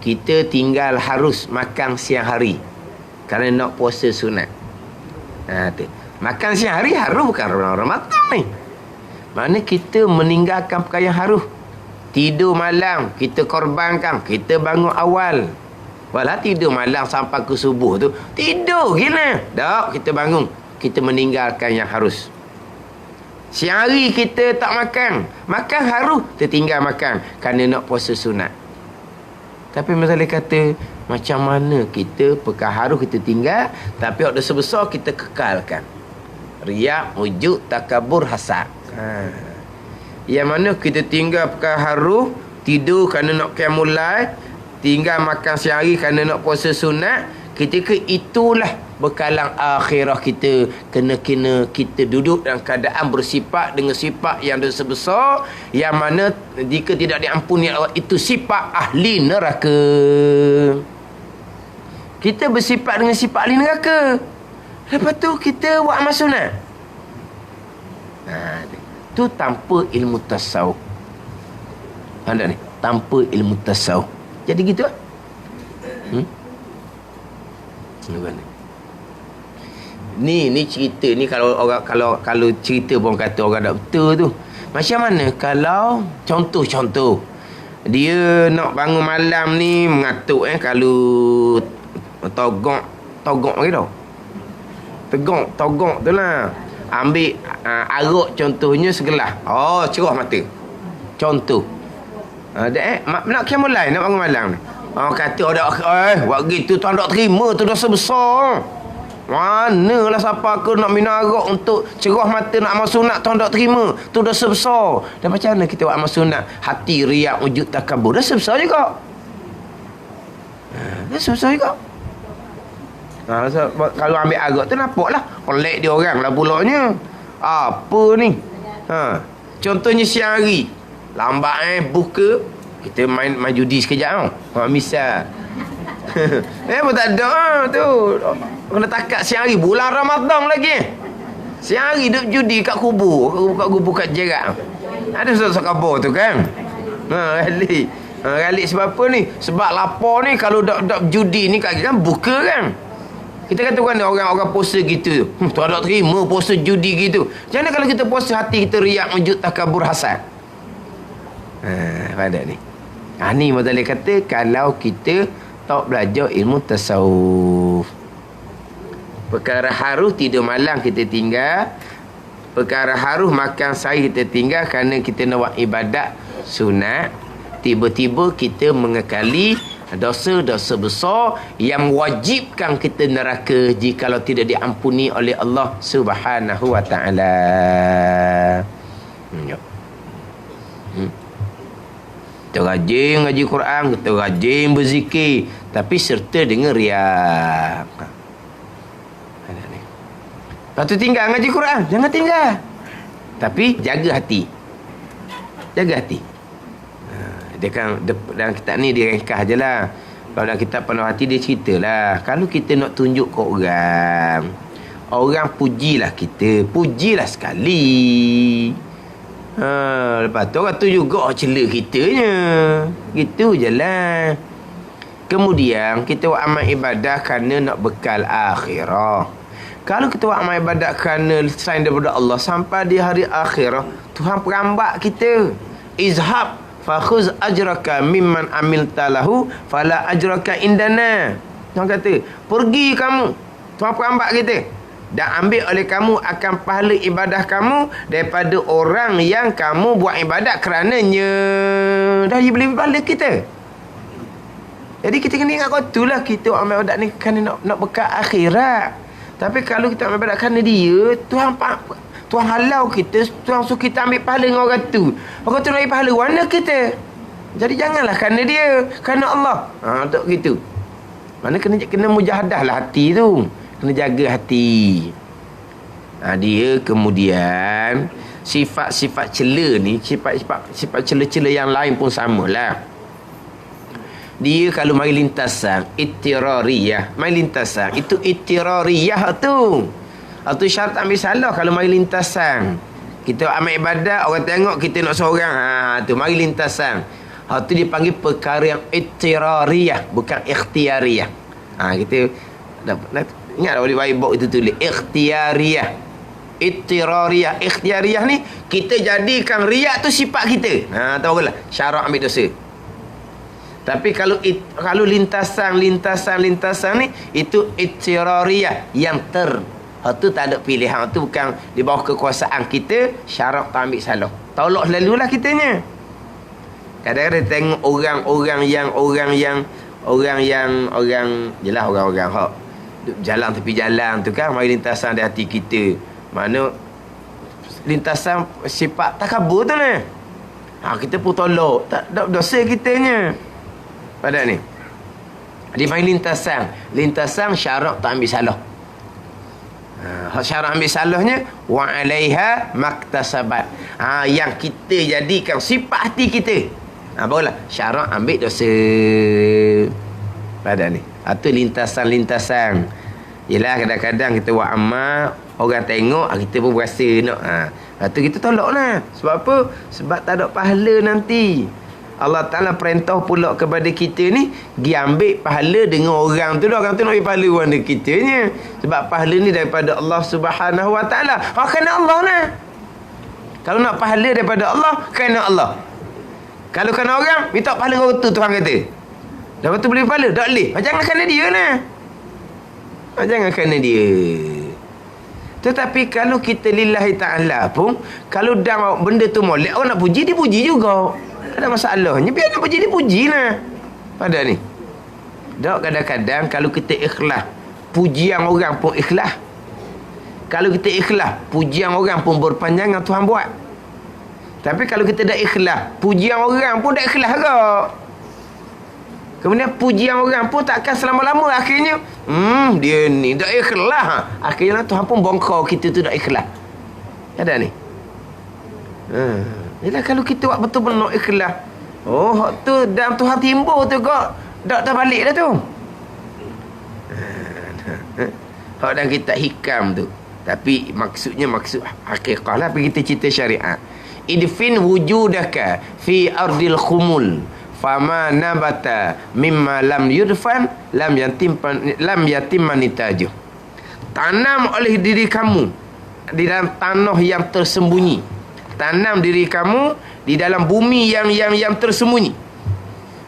Kita tinggal harus makan siang hari kerana nak puasa sunat. Tu. Makan siang hari harus, bukan Ramadan ni. Mana kita meninggalkan perkara yang harus. Tidur malam kita korbankan, kita bangun awal. Walau tidur malam sampai ke subuh tu, tidur gila. Tak, kita bangun, kita meninggalkan yang harus. Siang hari kita tak makan, makan harus, tertinggal makan kerana nak puasa sunat. Tapi masalah kata, macam mana kita perkara harus kita tinggal, tapi ada sebesar kita kekalkan. Riak, wujud, takabur, hasad. Yang mana kita tinggal perkara harus, tidur kerana nak qiyamul lail, tinggal makan sehari kerana nak puasa sunat, ketika itulah bekalan akhirah kita. Kena kita duduk dalam keadaan bersifat dengan sifat yang dosa besar, yang mana jika tidak diampuni Allah, itu sifat ahli neraka. Kita bersifat dengan sifat ahli neraka, lepas tu kita buat amal sunat. Tu tanpa ilmu tasawuf. Anda ni tanpa ilmu tasawuf. Jadi gitu lah. Ni cerita ni, kalau orang kalau cerita pun kata orang tak betul tu. Macam mana kalau contoh dia nak bangun malam ni mengatuk kalau togok lagi tau. Togok tu lah. Ambil arak contohnya segelas. Oh, cerah mata. Contoh. Nak mulai nak bangun malam ni. Kata buat gitu tuan tak terima, tu dosa besar. Manalah siapa aku nak minum arak untuk cerah mata nak amal sunat, tuan tak terima, tu dosa besar. Dan macam mana kita buat amal sunat? Hati riak, wujud takabur, dosa besar juga. Dosa besar juga. Kalau ambil arak tu nampaklah olek dia orang lah pulaknya. Apa ni? Contohnya siang hari lambat buka, kita main judi sekejap misal. Pun tak ada tu. Kena takat siang hari bulan Ramadan lagi. Siang hari duduk judi kat kubur, kat jerat. Ada susah khabar tu kan. Galik sebab apa ni? Sebab lapar ni, kalau dak judi ni kan buka kan. Kita kata orang puasa gitu. Tu ada terima puasa judi gitu. Macam mana kalau kita puasa hati kita riak, wujud takabur, hasad? Pada ni. Ni Mazali kata kalau kita tak belajar ilmu tasawuf. Perkara haruh tidur malam kita tinggal. Perkara haruh makan sehari kita tinggal kerana kita nak buat ibadat sunat. Tiba-tiba kita mengekali dosa-dosa besar yang mewajibkan kita neraka jikalau tidak diampuni oleh Allah Subhanahu wa taala. Kita rajin ngaji Quran, kita rajin berzikir, tapi serta dengan riak. Lepas tu tinggal ngaji Quran, jangan tinggal. Tapi jaga hati. Jaga hati. Dia kan dalam kitab ni dia ringkas je lah. Kalau dalam kitab penuh hati dia ceritalah. Kalau kita nak tunjuk ke orang pujilah kita, pujilah sekali. Lepas tu orang tu juga cela kitanya. Gitu je lah. Kemudian kita buat amal ibadah kerana nak bekal akhirah. Kalau kita buat amal ibadah kerana selain daripada Allah, sampai di hari akhirah Tuhan perambak kita. Izhab fakhuz ajraka mimman amilta lahu fala ajraka indana. Tuhan kata, pergi kamu. Tuhan perambak kita. Dan ambil oleh kamu akan pahala ibadah kamu daripada orang yang kamu buat ibadat kerananya. Dah boleh pahala kita. Jadi kita kena ingat kau lah, kita amal ibadat ni kerana nak bekal akhirat. Tapi kalau kita amal ibadat kerana dia, Tuhan halau kita, Tuhan suruh kita ambil pahala dengan orang tu. Orang tu nak ambil pahala mana kita? Jadi janganlah kerana dia, kerana Allah. Tak gitu. Mana kena mujahadah lah hati tu. Kena jaga hati. Dia kemudian sifat-sifat cela ni, sifat cela-cela yang lain pun samalah. Dia kalau mari lintasan ittirariyah, mari lintasan itu ittirariyah tu. Atau syarat ambil salah kalau mari lintasan. Kita amal ibadat, orang tengok kita nak seorang, tu mari lintasan. Tu dipanggil perkara yang ittirariyah, bukan ikhtiariyah. Kita ingat tak boleh baik itu tulis ikhtiariyah, ittirariyah. Ikhtiariyah ni kita jadikan riak tu sifat kita. Tahu lah syarat ambil dosa. Tapi kalau lintasan ni itu ittirariyah yang tu tak ada pilihan, tu bukan di bawah kekuasaan kita, syarat tak ambil salah. Tolak lalulah kitanya. Kadang-kadang tengok orang jelah orang hak jalan tepi jalan tu kan, mari lintasan di hati kita. Mana lintasan sifat takabur tu ni. Kita pun tolak. Tak dosa kitanya. Pada ni. Dia main lintasan. Lintasan syarak tak ambil salah. Syarak ambil salahnya wa 'alaiha maktasabat. Yang kita jadikan sifat hati kita. Barulah syarak ambil dosa. Pada ni. Itu lintasan-lintasan. Yelah kadang-kadang kita buat amal, orang tengok, kita pun berasa nak. Lepas tu kita tolaklah. Sebab apa? Sebab tak ada pahala nanti. Allah Ta'ala perintah pula kepada kita ni, pergi ambil pahala dengan orang tu dah. Orang tu nak ambil pahala orang dengan kitanya. Sebab pahala ni daripada Allah Subhanahu Wa Ta'ala. Kerana Allah lah. Kalau nak pahala daripada Allah, kerana Allah. Kalau kerana orang, minta pahala orang tu, Tuhan kata. Lepas tu boleh pahala? Tak boleh. Jangan kerana dia lah. Jangan kerana dia. Tetapi kalau kita lillahi ta'ala pun, kalau dah benda tu molek, orang nak puji, dia puji juga. Ada masalahnya, biar nak puji, dia puji lah. Pada ni. Tak, kadang-kadang kalau kita ikhlas, pujian orang pun ikhlas. Kalau kita ikhlas, pujian orang pun berpanjangan Tuhan buat. Tapi kalau kita dah ikhlas, pujian orang pun dah ikhlas ke? Kemudian pujian orang pun takkan selama-lama. Akhirnya dia ni dah ikhlas. Akhirnya Tuhan pun bongkar kita tu dah ikhlas. Ada ni. Yalah, kalau kita buat betul-betul ikhlas, tu dan Tuhan timbul tu kok dah balik dah tu. Hak dan kita hikam tu. Tapi maksudnya maksud hakikah lah. Kita cerita syariat. Idfin wujudaka fi ardil khumul, fama nabata mimma lam yudfan lam yatim manitaju. Tanam oleh diri kamu di dalam tanah yang tersembunyi. Tanam diri kamu di dalam bumi yang tersembunyi.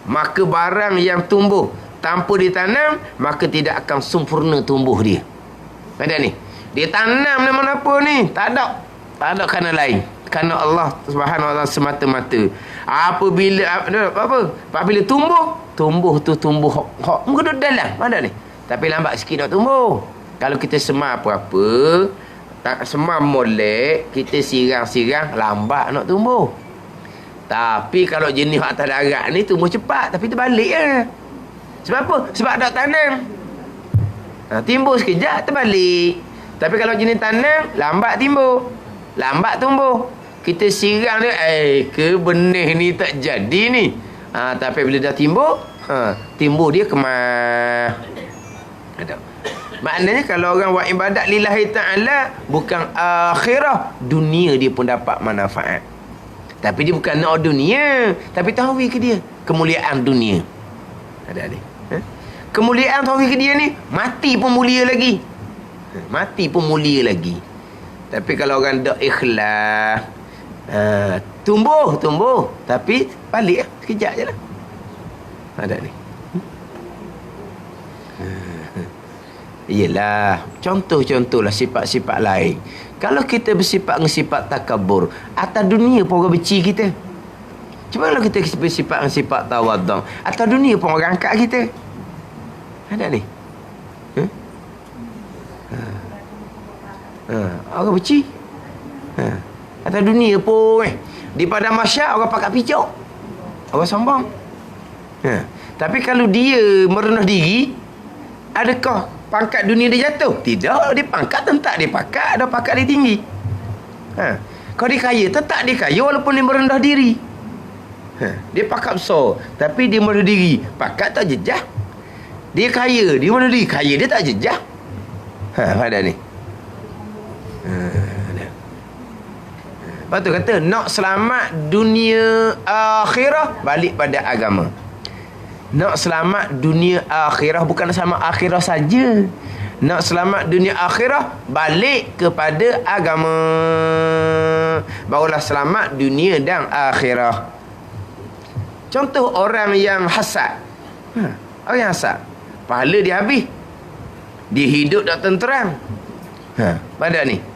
Maka barang yang tumbuh tanpa ditanam, maka tidak akan sempurna tumbuh dia. Ada ni. Dia tanam nama apa ni? Tak ada kerana lain. Kerana Allah Subhanahu Wa Taala semata-mata. Apabila tumbuh tu tumbuh hak muka dalam. Ada ni. Tapi lambat sikit nak tumbuh. Kalau kita semar apa-apa, tak semar molek, kita sirang-sirang, lambat nak tumbuh. Tapi kalau jenis atas darat ni tumbuh cepat, tapi terbalik lah. Sebab apa? Sebab tak tanam. Timbul sekejap, terbalik. Tapi kalau jenis tanam, lambat timbul, lambat tumbuh. Kita siram dia, ke benih ni tak jadi ni. Tapi bila dah timbul, timbul dia kemah. Ada. Maknanya kalau orang buat ibadat lillahi ta'ala, bukan akhirah, dunia dia pun dapat manfaat. Tapi dia bukan nak dunia, tapi tahu ke dia kemuliaan dunia. Ada ni. Kemuliaan tahu ke dia ni, mati pun mulia lagi. Mati pun mulia lagi. Tapi kalau orang tak ikhlas, tumbuh, tapi balik sekejap je lah. Ada ni. Yelah, contoh-contohlah sifat-sifat lain. Kalau kita bersifat dengan sifat takabur, atas dunia pun orang benci kita. Cuba kalau kita bersifat dengan sifat tawadhu, atas dunia pun orang angkat kita. Ada ni. Orang benci. Atas dunia pun di padang mahsyar orang pakat picok, orang sombong. Tapi kalau dia merendah diri, adakah pangkat dunia dia jatuh? Tidak, dia pangkat tetap dia pakat, ada pakat dia tinggi. Kalau dia kaya, tetap dia kaya walaupun dia merendah diri. Dia pakat besar, tapi dia merendah diri, pakat tak jejah. Dia kaya, dia merendah diri, kaya dia tak jejah. Pada ni. Lepas tu kata, nak selamat dunia akhirah, balik pada agama. Nak selamat dunia akhirah, bukan selamat akhirah saja. Nak selamat dunia akhirah, balik kepada agama. Barulah selamat dunia dan akhirah. Contoh orang yang hasad. Orang yang hasad, pahala dia habis, dia hidup tak tenteram. Pada ni.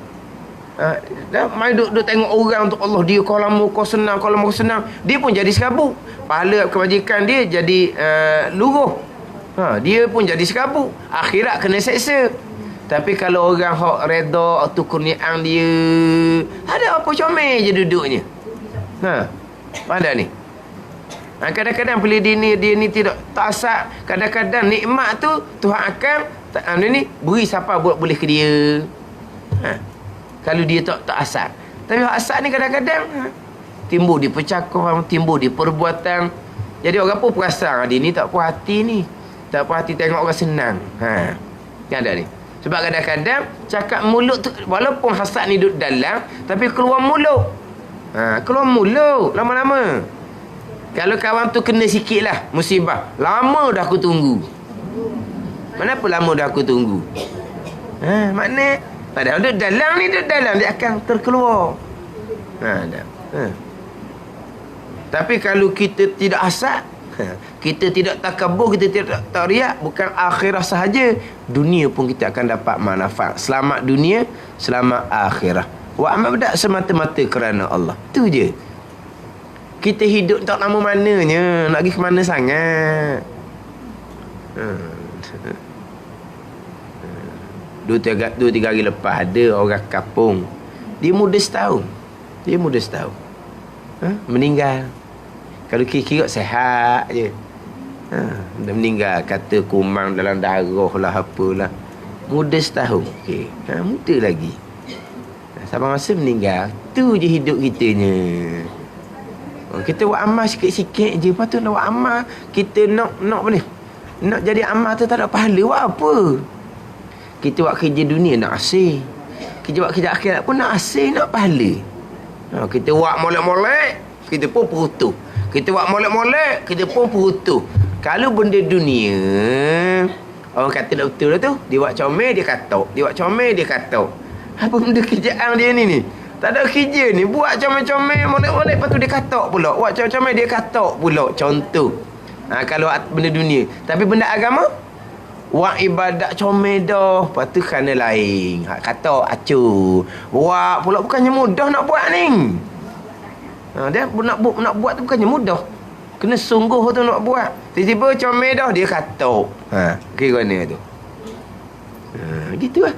Dah mai duk tengok orang untuk Allah, dia kalau mau kau senang, dia pun jadi serabut. Pahala kebajikan dia jadi luruh. Dia pun jadi serabut. Akhirat kena seksa. Tapi kalau orang hok redha tu kurniaan dia, ada apa comel je duduknya. Pada ni. Kadang-kadang bila dia ni tidak tak asal, kadang-kadang nikmat tu Tuhan akan beri siapa boleh ke dia. Kalau dia tak asal. Tapi asal ni kadang-kadang timbul di percakapan, timbul di perbuatan. Jadi orang pun perasan dia ni tak puas hati ni. Tak puas hati tengok orang senang. Kan ada ni. Sebab kadang-kadang cakap mulut tu walaupun hasad ni duduk dalam, tapi keluar mulut. Keluar mulut lama-lama. Kalau kawan tu kena sikit lah musibah, lama dah aku tunggu. Kenapa lama dah aku tunggu? Makna padahal duduk dalam dia akan terkeluar. Tapi kalau kita tidak hasad, kita tidak takabur, kita tidak tak riak, bukan akhirah sahaja, dunia pun kita akan dapat manfaat. Selamat dunia, selamat akhirah. Wa amal tak semata-mata kerana Allah. Tu je. Kita hidup tak lama mananya, nak pergi ke mana sangat. Dua tiga hari lepas ada orang kapung. Dia muda setahun. Meninggal. Kalau kira-kira sihat je. Dia meninggal, kata kumang dalam darah lah, apalah. Muda setahun. Okay. Muda lagi. Sampai masa meninggal. Tu je hidup kitanya. Kita buat amal sikit-sikit je. Lepas tu nak buat amal, kita nak apa ni? Nak jadi amal tu tak ada pahala. Buat apa? Kita buat kerja dunia nak asing. Kita buat kerja akhirat pun nak asing, nak pahala. Kita buat molek-molek, kita pun perutuh. Kita buat molek-molek, kita pun perutuh. Kalau benda dunia, orang kata tak betul lah tu. Dia buat comel, dia katok. Dia buat comel, dia katok. Apa benda kerjaan dia ni? Tak ada kerja ni. Buat comel-comel, molek-molek, lepas tu dia katok pula. Buat comel-comel, dia katok pula. Contoh. Kalau benda dunia. Tapi benda agama, buat ibadat comel dah. Lepas tu kerana lain. Katok, acuh. Buat pula bukannya mudah nak buat ni. Dia nak buat tu bukannya mudah. Kena sungguh tu nak buat. Tiba-tiba comel dah, dia katok. Kira mana tu? Gitu lah.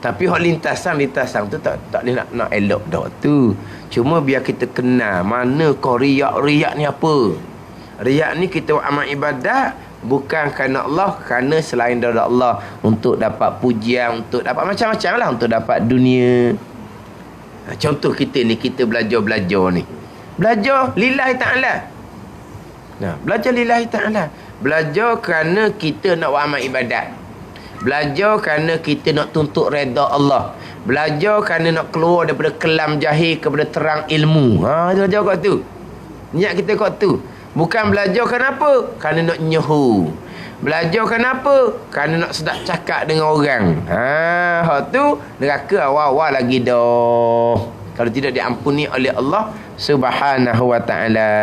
Tapi hak lintasan tu tak boleh nak elok dah tu. Cuma biar kita kenal mana kau riak ni apa. Riak ni kita buat amal ibadat bukan kerana Allah, kerana selain daripada Allah, untuk dapat pujian, untuk dapat macam-macam lah, untuk dapat dunia. Contoh kita ni, kita belajar ni. Belajar lillahi ta'ala. Belajar lillahi ta'ala. Belajar kerana kita nak buat amal ibadat. Belajar kerana kita nak tuntut redha Allah. Belajar kerana nak keluar daripada kelam jahil kepada terang ilmu. Belajar kat tu. Niat kita kat tu. Bukan belajar kenapa? Kerana nak nyehu. Belajar kenapa? Kerana nak sedap cakap dengan orang. Hak tu neraka awal-awal lagi dah. Kalau tidak diampuni oleh Allah Subhanahu wa ta'ala.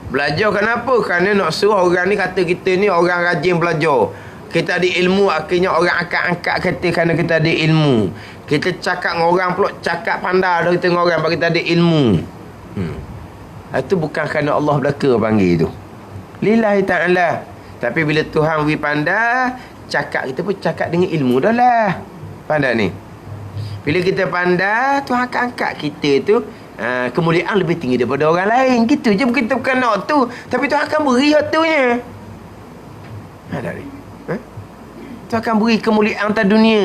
Belajar kenapa? Kerana nak suruh orang ni kata kita ni orang rajin belajar. Kita ada ilmu, akhirnya orang akan angkat kita kerana kita ada ilmu. Kita cakap dengan orang pula, cakap pandai dari tengok orang bagi kita ada ilmu. Itu bukan kerana Allah belaka panggil tu. Lillahi ta'ala. Tapi bila Tuhan beri pandai, cakap kita pun cakap dengan ilmu dah lah. Pandai ni. Bila kita pandai, Tuhan akan angkat kita tu kemuliaan lebih tinggi daripada orang lain. Gitu je. Kita bukan nak tu, tapi Tuhan akan beri hatunya. Ada ni. Tuhan akan beri kemuliaan atas dunia.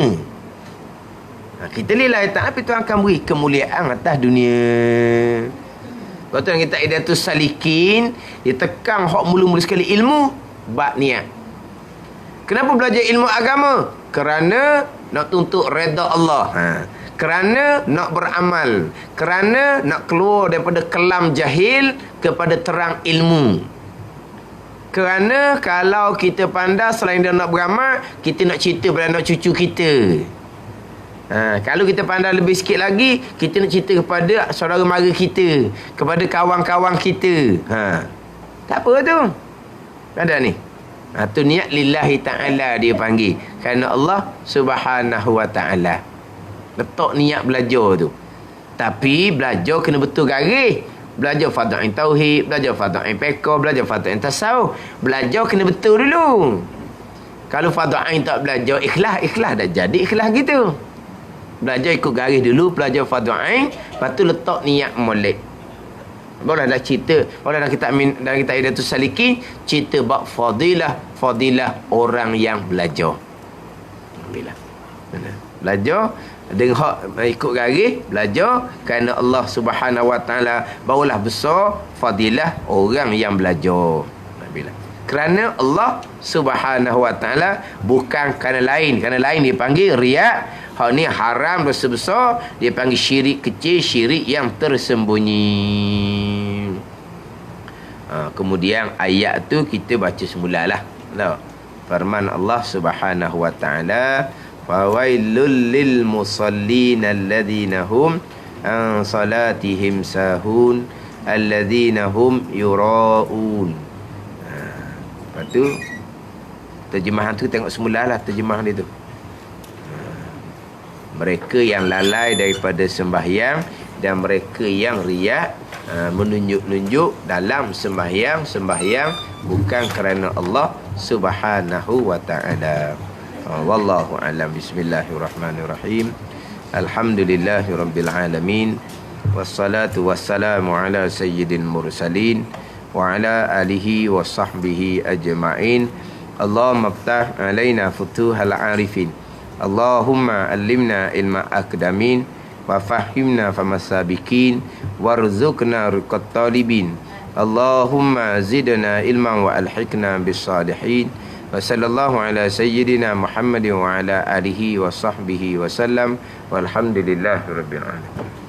Kita lillahi ta'ala, tapi Tuhan akan beri kemuliaan atas dunia. Lepas tu kita Hidayatus Salikin, dia tekan hak mula-mula sekali ilmu, bab niat. Kenapa belajar ilmu agama? Kerana nak tuntut redha Allah. Kerana nak beramal. Kerana nak keluar daripada kelam jahil kepada terang ilmu. Kerana kalau kita pandai selain dia nak beramal, kita nak cerita pada anak cucu kita. Kalau kita pandai lebih sikit lagi, kita nak cerita kepada saudara mara kita, kepada kawan-kawan kita. Tak apa tu. Ada ni. Tu niat lillahi ta'ala dia panggil. Kerana Allah Subhanahu wa ta'ala. Letak niat belajar tu. Tapi belajar kena betul garis. Belajar fardhu tauhid, belajar fardhu fiqh, belajar fardhu tasawuf. Belajar kena betul dulu. Kalau fardhu ain tak belajar, ikhlas dah jadi ikhlas gitu. Belajar ikut garis dulu, belajar fardu ain, lepas tu letak niat molek. Boleh dah cerita, boleh dah kita dalam kitab Hidayatus Salikin cerita bab fadilah orang yang belajar. Alhamdulillah. Belajar dengan hak ikut garis, belajar kerana Allah Subhanahu Wa Taala barulah besar fadilah orang yang belajar. Alhamdulillah. Kerana Allah Subhanahu Wa Taala bukan kerana lain dia panggil riya. Hak ni haram, dosa besar, dia panggil syirik kecil, syirik yang tersembunyi. Kemudian ayat tu kita baca semulalah. Firman Allah Subhanahu Wa Taala, fawailul lil musallin alladhina hum an salatihim sahun alladhina hum yuraun. Lepas tu terjemahan tu tengok semulalah terjemahan dia tu. Mereka yang lalai daripada sembahyang dan mereka yang riak, menunjuk-nunjuk dalam sembahyang bukan kerana Allah Subhanahu Wa Taala. Wallahu a'lam. Bismillahirrahmanirrahim. Alhamdulillahirabbil alamin. Wassalatu wassalamu ala sayyidil mursalin wa ala alihi wa sahbihi ajma'in. Allahumma ftah alaina futuhal arifin. Allahumma allimna ilma akdamin wa fahimna famasabikin warzuqna riqat talibin. Allahumma zidna ilman wa alhiqna bis salihin. Wa sallallahu ala sayyidina Muhammadin wa ala alihi wa sahbihi wa sallam. Walhamdulillahirabbil alamin.